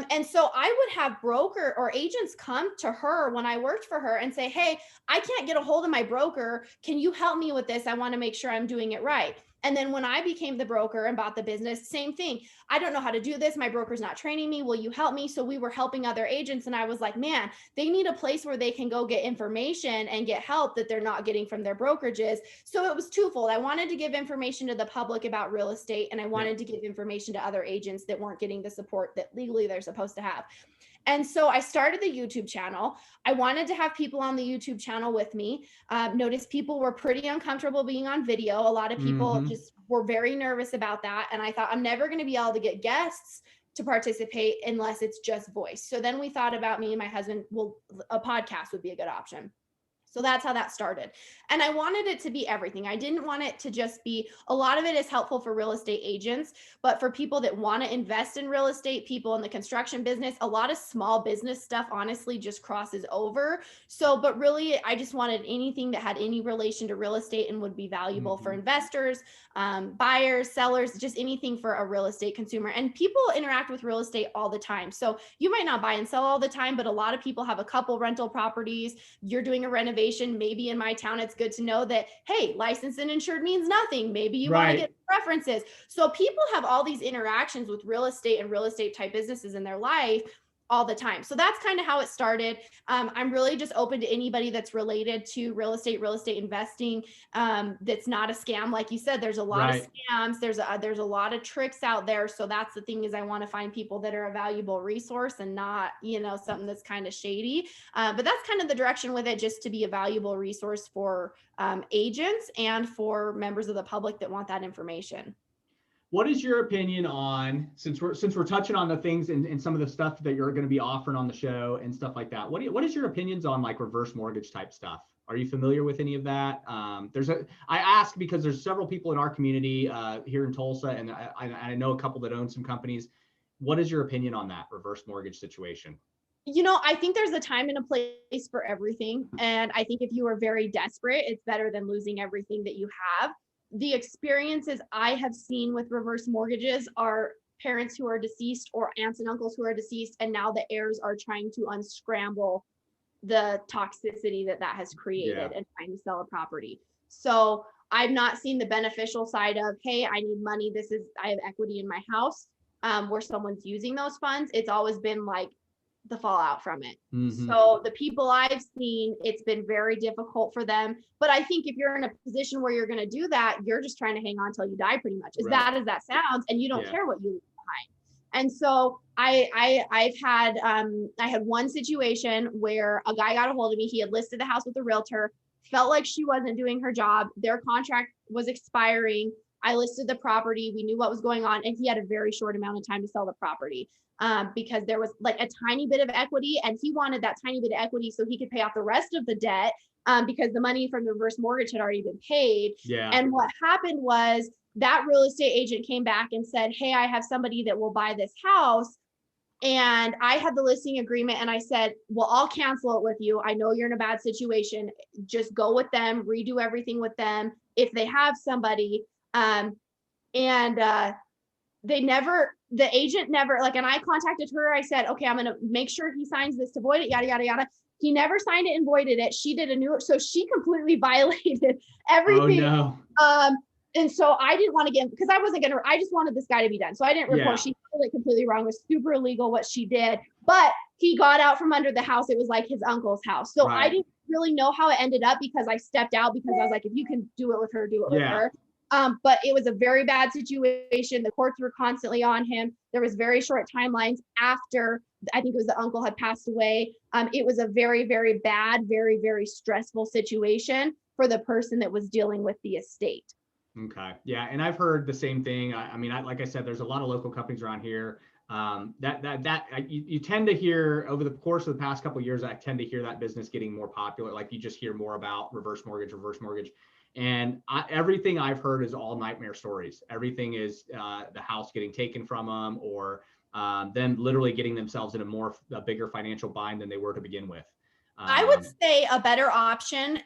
Speaker 2: And so I would have broker or agents come to her when I worked for her and say, hey, I can't get a hold of my broker. Can you help me with this? I want to make sure I'm doing it right. And then when I became the broker and bought the business, same thing. I don't know how to do this. My broker's not training me. Will you help me? So we were helping other agents. And I was like, man, they need a place where they can go get information and get help that they're not getting from their brokerages. So it was twofold. I wanted to give information to the public about real estate, and I wanted to give information to other agents that weren't getting the support that legally they're supposed to have. And so I started the YouTube channel. I wanted to have people on the YouTube channel with me. Noticed people were pretty uncomfortable being on video. A lot of people just were very nervous about that. And I thought, I'm never going to be able to get guests to participate unless it's just voice. So then we thought about, me and my husband, well, a podcast would be a good option. So that's how that started. And I wanted it to be everything. I didn't want it to just be, a lot of it is helpful for real estate agents, but for people that want to invest in real estate, people in the construction business, a lot of small business stuff honestly just crosses over. So, but really, I just wanted anything that had any relation to real estate and would be valuable for investors, buyers, sellers, just anything for a real estate consumer. And people interact with real estate all the time. So you might not buy and sell all the time, but a lot of people have a couple rental properties. You're doing a renovation. Maybe in my town, it's good to know that, hey, licensed and insured means nothing. Maybe you want to get references. So people have all these interactions with real estate and real estate type businesses in their life. all the time. So that's kind of how it started. I'm really just open to anybody that's related to real estate investing. That's not a scam. Like you said, there's a lot of scams. There's a lot of tricks out there. So that's the thing, is I want to find people that are a valuable resource and not, something that's kind of shady. But that's kind of the direction with it, just to be a valuable resource for agents and for members of the public that want that information.
Speaker 1: What is your opinion on, since we're touching on the things and some of the stuff that you're going to be offering on the show and stuff like that? What is your opinions on like reverse mortgage type stuff? Are you familiar with any of that? I ask because there's several people in our community here in Tulsa, and I know a couple that own some companies. What is your opinion on that reverse mortgage situation?
Speaker 2: I think there's a time and a place for everything. And I think if you are very desperate, it's better than losing everything that you have. The experiences I have seen with reverse mortgages are parents who are deceased or aunts and uncles who are deceased, and now the heirs are trying to unscramble the toxicity that has created and trying to sell a property. So I've not seen the beneficial side of, hey, I need money. I have equity in my house, where someone's using those funds. It's always been like the fallout from it. Mm-hmm. So the people I've seen, it's been very difficult for them. But I think if you're in a position where you're going to do that, you're just trying to hang on till you die, pretty much, as bad as that sounds, and you don't care what you leave behind. And so I had one situation where a guy got a hold of me. He had listed the house with a realtor, felt like she wasn't doing her job. Their contract was expiring. I listed the property. We knew what was going on, and he had a very short amount of time to sell the property. Because there was like a tiny bit of equity, and he wanted that tiny bit of equity so he could pay off the rest of the debt, because the money from the reverse mortgage had already been paid. Yeah. And what happened was that real estate agent came back and said, hey, I have somebody that will buy this house. And I had the listing agreement, and I said, well, I'll cancel it with you. I know you're in a bad situation. Just go with them, redo everything with them if they have somebody. The agent never, and I contacted her. I said, okay, I'm going to make sure he signs this to void it, yada, yada, yada. He never signed it and voided it. She did so she completely violated everything. Oh, no. And so I didn't want to get, because I just wanted this guy to be done. So I didn't report. She did it completely wrong. It was super illegal what she did, but he got out from under the house. It was like his uncle's house. So I didn't really know how it ended up, because I stepped out, because I was like, if you can do it with her, do it with her. But it was a very bad situation. The courts were constantly on him. There was very short timelines after, I think it was the uncle had passed away. It was a very, very bad, very, very stressful situation for the person that was dealing with the estate.
Speaker 1: Okay. Yeah. And I've heard the same thing. Like I said, there's a lot of local companies around here you tend to hear over the course of the past couple of years, I tend to hear that business getting more popular. Like you just hear more about reverse mortgage. And everything I've heard is all nightmare stories. Everything is the house getting taken from them, or them literally getting themselves in a bigger financial bind than they were to begin with.
Speaker 2: I would say a better option,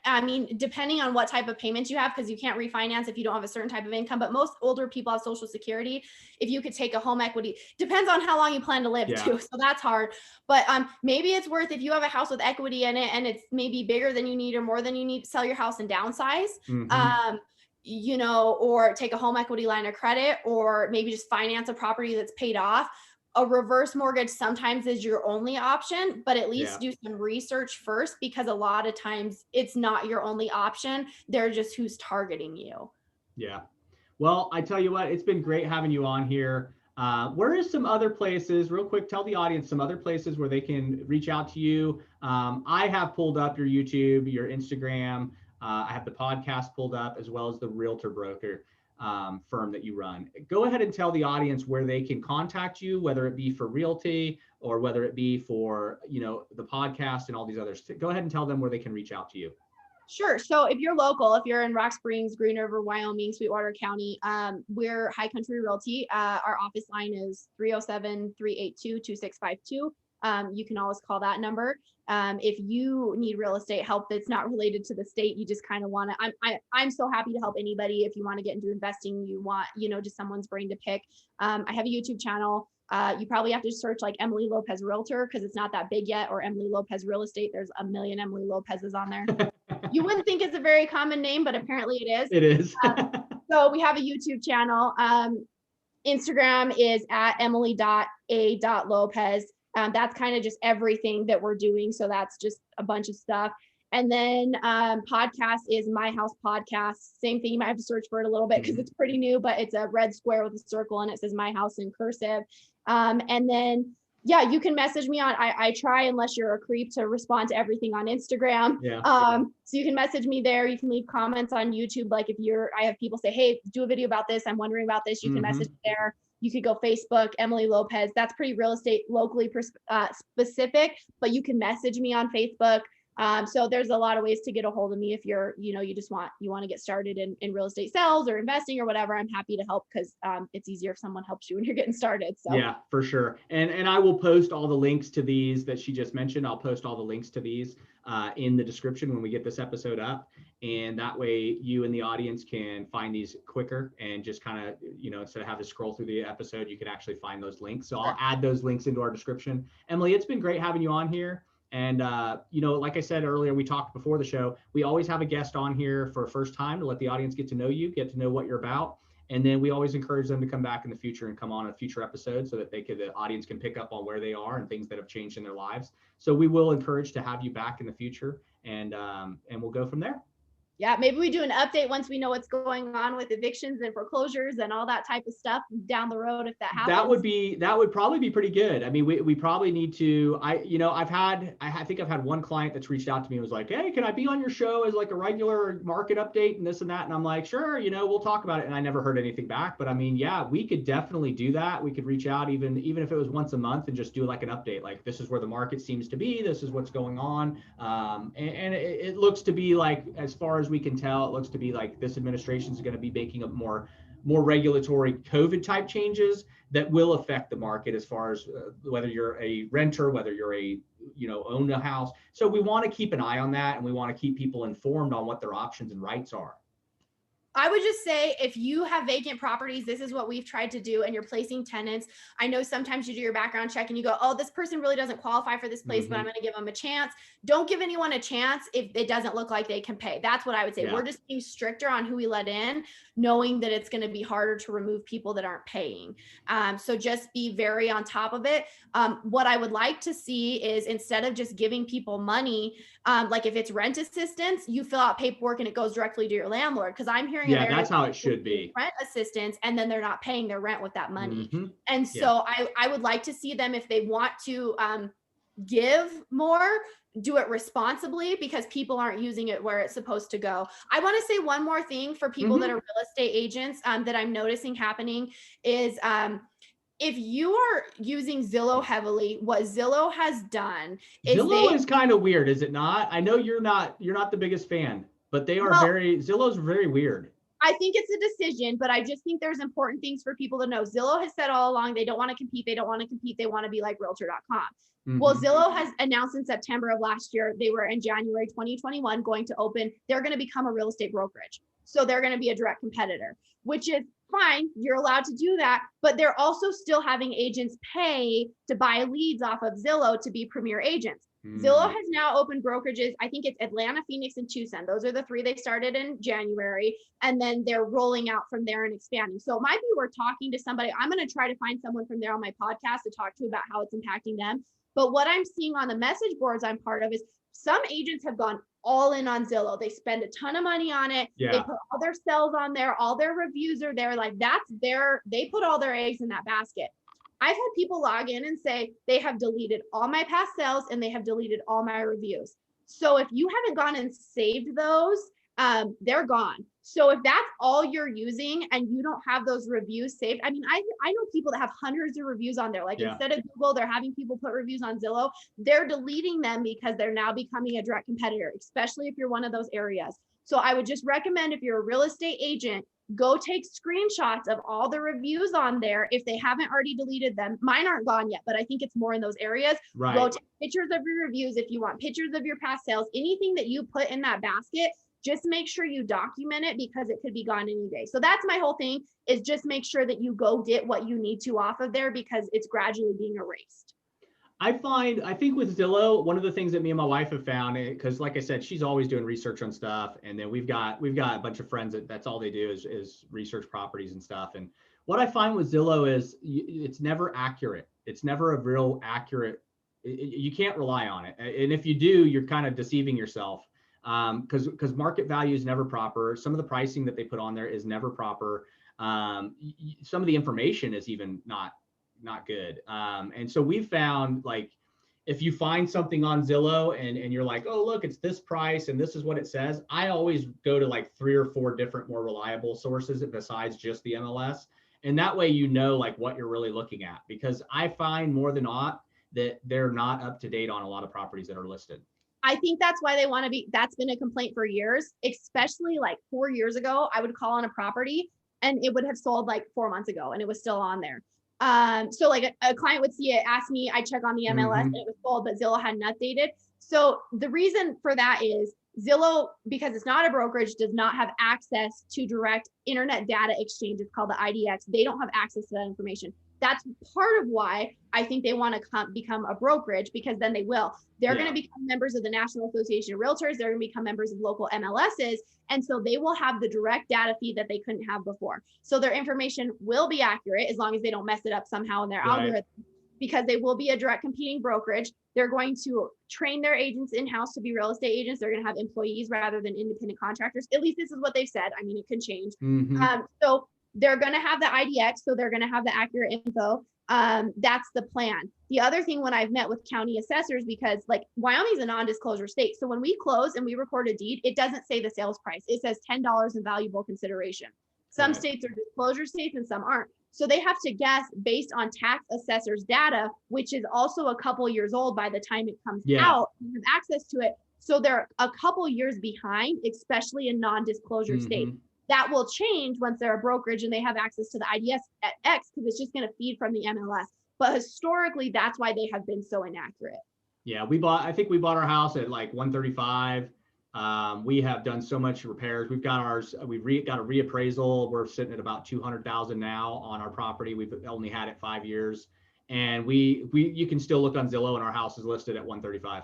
Speaker 2: depending on what type of payments you have, because you can't refinance if you don't have a certain type of income, but most older people have Social Security. If you could take a home equity, depends on how long you plan to live too. So that's hard, but maybe it's worth, if you have a house with equity in it and it's maybe bigger than you need or more than you need, sell your house and downsize. Mm-hmm. Or take a home equity line of credit, or maybe just finance a property that's paid off. A reverse mortgage sometimes is your only option, but at least do some research first, because a lot of times it's not your only option. They're just who's targeting you. Yeah.
Speaker 1: Well, I tell you what, it's been great having you on here. Where is some other places, real quick, tell the audience some other places where they can reach out to you. I have pulled up your YouTube, your Instagram. I have the podcast pulled up, as well as the Realtor Broker firm that you run. Go ahead and tell the audience where they can contact you, whether it be for Realty or whether it be for, the podcast and all these others. Go ahead and tell them where they can reach out to you.
Speaker 2: Sure. So if you're local, if you're in Rock Springs, Green River, Wyoming, Sweetwater County, we're High Country Realty. Our office line is 307-382-2652. You can always call that number. If you need real estate help that's not related to the state, you just kind of want to, I'm so happy to help anybody. If you want to get into investing, you want, just someone's brain to pick. I have a YouTube channel. You probably have to search like Emily Lopez Realtor, because it's not that big yet, or Emily Lopez Real Estate. There's a million Emily Lopez's on there. You wouldn't think it's a very common name, but apparently it is.
Speaker 1: It is.
Speaker 2: So we have a YouTube channel. Instagram is at emily.a.lopez. That's kind of just everything that we're doing. So that's just a bunch of stuff. And then podcast is My House Podcast. Same thing. You might have to search for it a little bit because it's pretty new, but it's a red square with a circle and it says My House in cursive. And then, yeah, you can message me on, I try, unless you're a creep, to respond to everything on Instagram.
Speaker 1: Yeah.
Speaker 2: So you can message me there. You can leave comments on YouTube. Like if I have people say, hey, do a video about this, I'm wondering about this, you can message me there. You could go Facebook, Emily Lopez. That's pretty real estate locally specific, but you can message me on Facebook. So there's a lot of ways to get a hold of me if you're, you want to get started in real estate sales or investing or whatever. I'm happy to help because it's easier if someone helps you when you're getting started. So
Speaker 1: yeah, for sure. And I will post all the links to these that she just mentioned. I'll post all the links to these in the description when we get this episode up. And that way you and the audience can find these quicker and just kind of, instead of having to scroll through the episode, you can actually find those links. So I'll add those links into our description. Emily, it's been great having you on here. And, like I said earlier, we talked before the show, we always have a guest on here for a first time to let the audience get to know you, get to know what you're about. And then we always encourage them to come back in the future and come on a future episode so that the audience can pick up on where they are and things that have changed in their lives. So we will encourage to have you back in the future, and we'll go from there.
Speaker 2: Yeah, maybe we do an update once we know what's going on with evictions and foreclosures and all that type of stuff down the road if that happens.
Speaker 1: That would probably be pretty good. I mean, we probably need to. I think I've had one client that's reached out to me and was like, "Hey, can I be on your show as like a regular market update and this and that?" And I'm like, "Sure, we'll talk about it." And I never heard anything back. But I mean, yeah, we could definitely do that. We could reach out even if it was once a month and just do like an update. Like, this is where the market seems to be. This is what's going on. And it looks to be like, as far as we can tell, it looks to be like this administration is going to be making up more regulatory COVID type changes that will affect the market as far as whether you're a renter, whether you're own a house. So we want to keep an eye on that, and we want to keep people informed on what their options and rights are.
Speaker 2: I would just say, if you have vacant properties, this is what we've tried to do, and you're placing tenants. I know sometimes you do your background check and you go, oh, this person really doesn't qualify for this place, but I'm going to give them a chance. Don't give anyone a chance if it doesn't look like they can pay. That's what I would say. Yeah. We're just being stricter on who we let in, knowing that it's going to be harder to remove people that aren't paying. So just be very on top of it. What I would like to see is, instead of just giving people money, like if it's rent assistance, you fill out paperwork and it goes directly to your landlord. Because I'm hearing,
Speaker 1: yeah, that's how it should be.
Speaker 2: Rent assistance, and then they're not paying their rent with that money. And so I would like to see them, if they want to give more, do it responsibly, because people aren't using it where it's supposed to go. I want to say one more thing for people that are real estate agents that I'm noticing happening is, if you are using Zillow heavily, what Zillow has done is
Speaker 1: Zillow is kind of weird, is it not? I know you're not the biggest fan, but they are Zillow's very weird.
Speaker 2: I think it's a decision, but I just think there's important things for people to know. Zillow has said all along, they don't want to compete. They want to be like realtor.com. Well, Zillow has announced in September of last year, they were in January 2021 they're going to become a real estate brokerage. So they're going to be a direct competitor, which is fine. You're allowed to do that, but they're also still having agents pay to buy leads off of Zillow to be premier agents. Zillow has now opened brokerages. I think it's Atlanta, Phoenix, and Tucson. Those are the three they started in January, and then they're rolling out from there and expanding. So it might be worth talking to somebody. I'm going to try to find someone from there on my podcast to talk to about how it's impacting them. But what I'm seeing on the message boards I'm part of is some agents have gone all in on Zillow. They spend a ton of money on it. Yeah. They put all their sales on there. All their reviews are there. Like they put all their eggs in that basket. I've had people log in and say they have deleted all my past sales and they have deleted all my reviews. So if you haven't gone and saved those, they're gone. So if that's all you're using and you don't have those reviews saved, I mean, I know people that have hundreds of reviews on there. Like instead of Google, they're having people put reviews on Zillow. They're deleting them because they're now becoming a direct competitor, especially if you're one of those areas. So I would just recommend, if you're a real estate agent, go take screenshots of all the reviews on there. If they haven't already deleted them, mine aren't gone yet, but I think it's more in those areas. Right. Go take pictures of your reviews. If you want pictures of your past sales, anything that you put in that basket, just make sure you document it, because it could be gone any day. So that's my whole thing, is just make sure that you go get what you need to off of there, because it's gradually being erased.
Speaker 1: I think with Zillow, one of the things that me and my wife have found, because like I said, she's always doing research on stuff. And then we've got a bunch of friends that's all they do is research properties and stuff. And what I find with Zillow is it's never accurate. It's never a real accurate, you can't rely on it. And if you do, you're kind of deceiving yourself. Because market value is never proper. Some of the pricing that they put on there is never proper. Some of the information is even not good. And so we've found, like, if you find something on Zillow and you're like, oh, look, it's this price and this is what it says, I always go to like 3 or 4 different more reliable sources besides just the MLS. And that way, like what you're really looking at, because I find more than not that they're not up to date on a lot of properties that are listed.
Speaker 2: I think that's why they want to be, that's been a complaint for years, especially like 4 years ago, I would call on a property and it would have sold like 4 months ago and it was still on there. So like a client would see it, ask me, I check on the MLS and it was sold, but Zillow hadn't updated. So the reason for that is Zillow, because it's not a brokerage, does not have access to direct internet data exchanges called the IDX. They don't have access to that information. That's part of why I think they want to become a brokerage, because then they will. They're going to become members of the National Association of Realtors. They're going to become members of local MLSs. And so they will have the direct data feed that they couldn't have before. So their information will be accurate as long as they don't mess it up somehow in their algorithm, because they will be a direct competing brokerage. They're going to train their agents in-house to be real estate agents. They're going to have employees rather than independent contractors. At least this is what they've said. I mean, it could change. So they're going to have the IDX, so they're going to have the accurate info. That's the plan. The other thing, when I've met with county assessors, because like Wyoming is a non-disclosure state. So when we close and we record a deed, it doesn't say the sales price. It says $10 in valuable consideration. Some states are disclosure states and some aren't. So they have to guess based on tax assessors data, which is also a couple years old by the time it comes out. You have access to it. So they're a couple years behind, especially in non-disclosure states. That will change once they're a brokerage and they have access to the IDS at X, because it's just going to feed from the MLS. But historically, that's why they have been so inaccurate.
Speaker 1: Yeah, I think we bought our house at like 135. We have done so much repairs. We've got got a reappraisal. We're sitting at about 200,000 now on our property. We've only had it 5 years, and you can still look on Zillow and our house is listed at 135.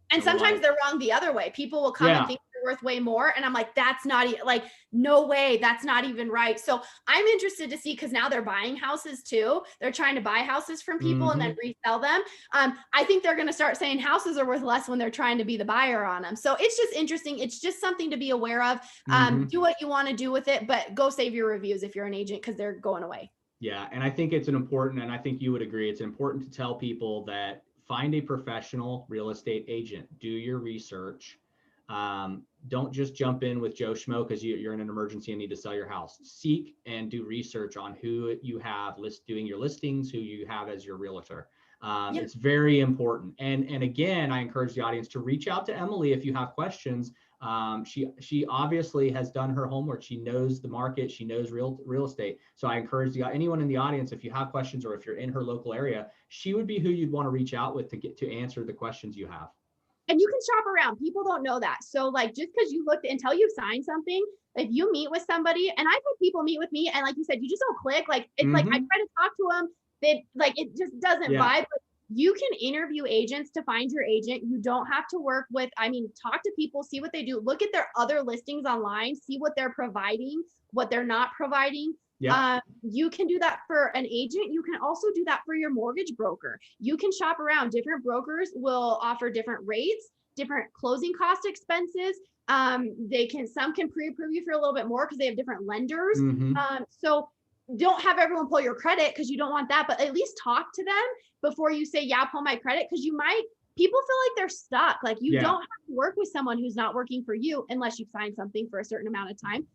Speaker 2: And sometimes they're wrong the other way. People will come and think they're worth way more. And I'm like, that's not like, no way, that's not even right. So I'm interested to see, because now they're buying houses too. They're trying to buy houses from people and then resell them. I think they're going to start saying houses are worth less when they're trying to be the buyer on them. So it's just interesting. It's just something to be aware of. Do what you want to do with it, but go save your reviews if you're an agent, because they're going away.
Speaker 1: Yeah. And I think it's and I think you would agree, it's important to tell people that find a professional real estate agent. Do your research. Don't just jump in with Joe Schmo because you're in an emergency and need to sell your house. Seek and do research on who you have doing your listings, who you have as your realtor. It's very important. And again, I encourage the audience to reach out to Emily if you have questions. She obviously has done her homework. She knows the market. She knows real estate. So I encourage anyone in the audience, if you have questions or if you're in her local area, she would be who you'd want to reach out with to answer the questions you have.
Speaker 2: And you can shop around. People don't know that. So like, just because you looked until you've signed something, if you meet with somebody, and I've had people meet with me and like you said, you just don't click. Like it's like I try to talk to them, that like it just doesn't vibe. But you can interview agents to find your agent. You don't have to work with, talk to people, see what they do, look at their other listings online, see what they're providing, what they're not providing. You can do that for an agent. You can also do that for your mortgage broker. You can shop around. Different brokers will offer different rates, different closing cost expenses. Some can pre-approve you for a little bit more because they have different lenders. So don't have everyone pull your credit, because you don't want that, but at least talk to them before you say, pull my credit. Because people feel like they're stuck. Like you don't have to work with someone who's not working for you unless you've signed something for a certain amount of time.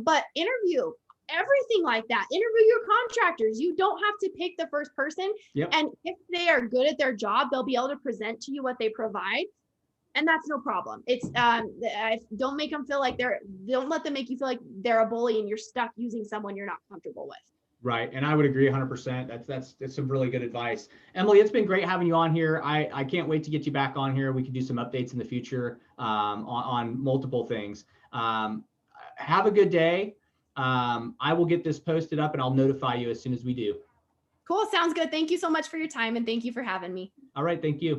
Speaker 2: But interview everything like that. Interview your contractors. You don't have to pick the first person. And if they are good at their job, they'll be able to present to you what they provide. And that's no problem. It's don't make them feel like don't let them make you feel like they're a bully and you're stuck using someone you're not comfortable with.
Speaker 1: Right. And I would agree 100%. That's some really good advice. Emily, it's been great having you on here. I can't wait to get you back on here. We can do some updates in the future on multiple things. Have a good day. I will get this posted up and I'll notify you as soon as we do.
Speaker 2: Cool. Sounds good. Thank you so much for your time, and thank you for having me.
Speaker 1: All right. Thank you.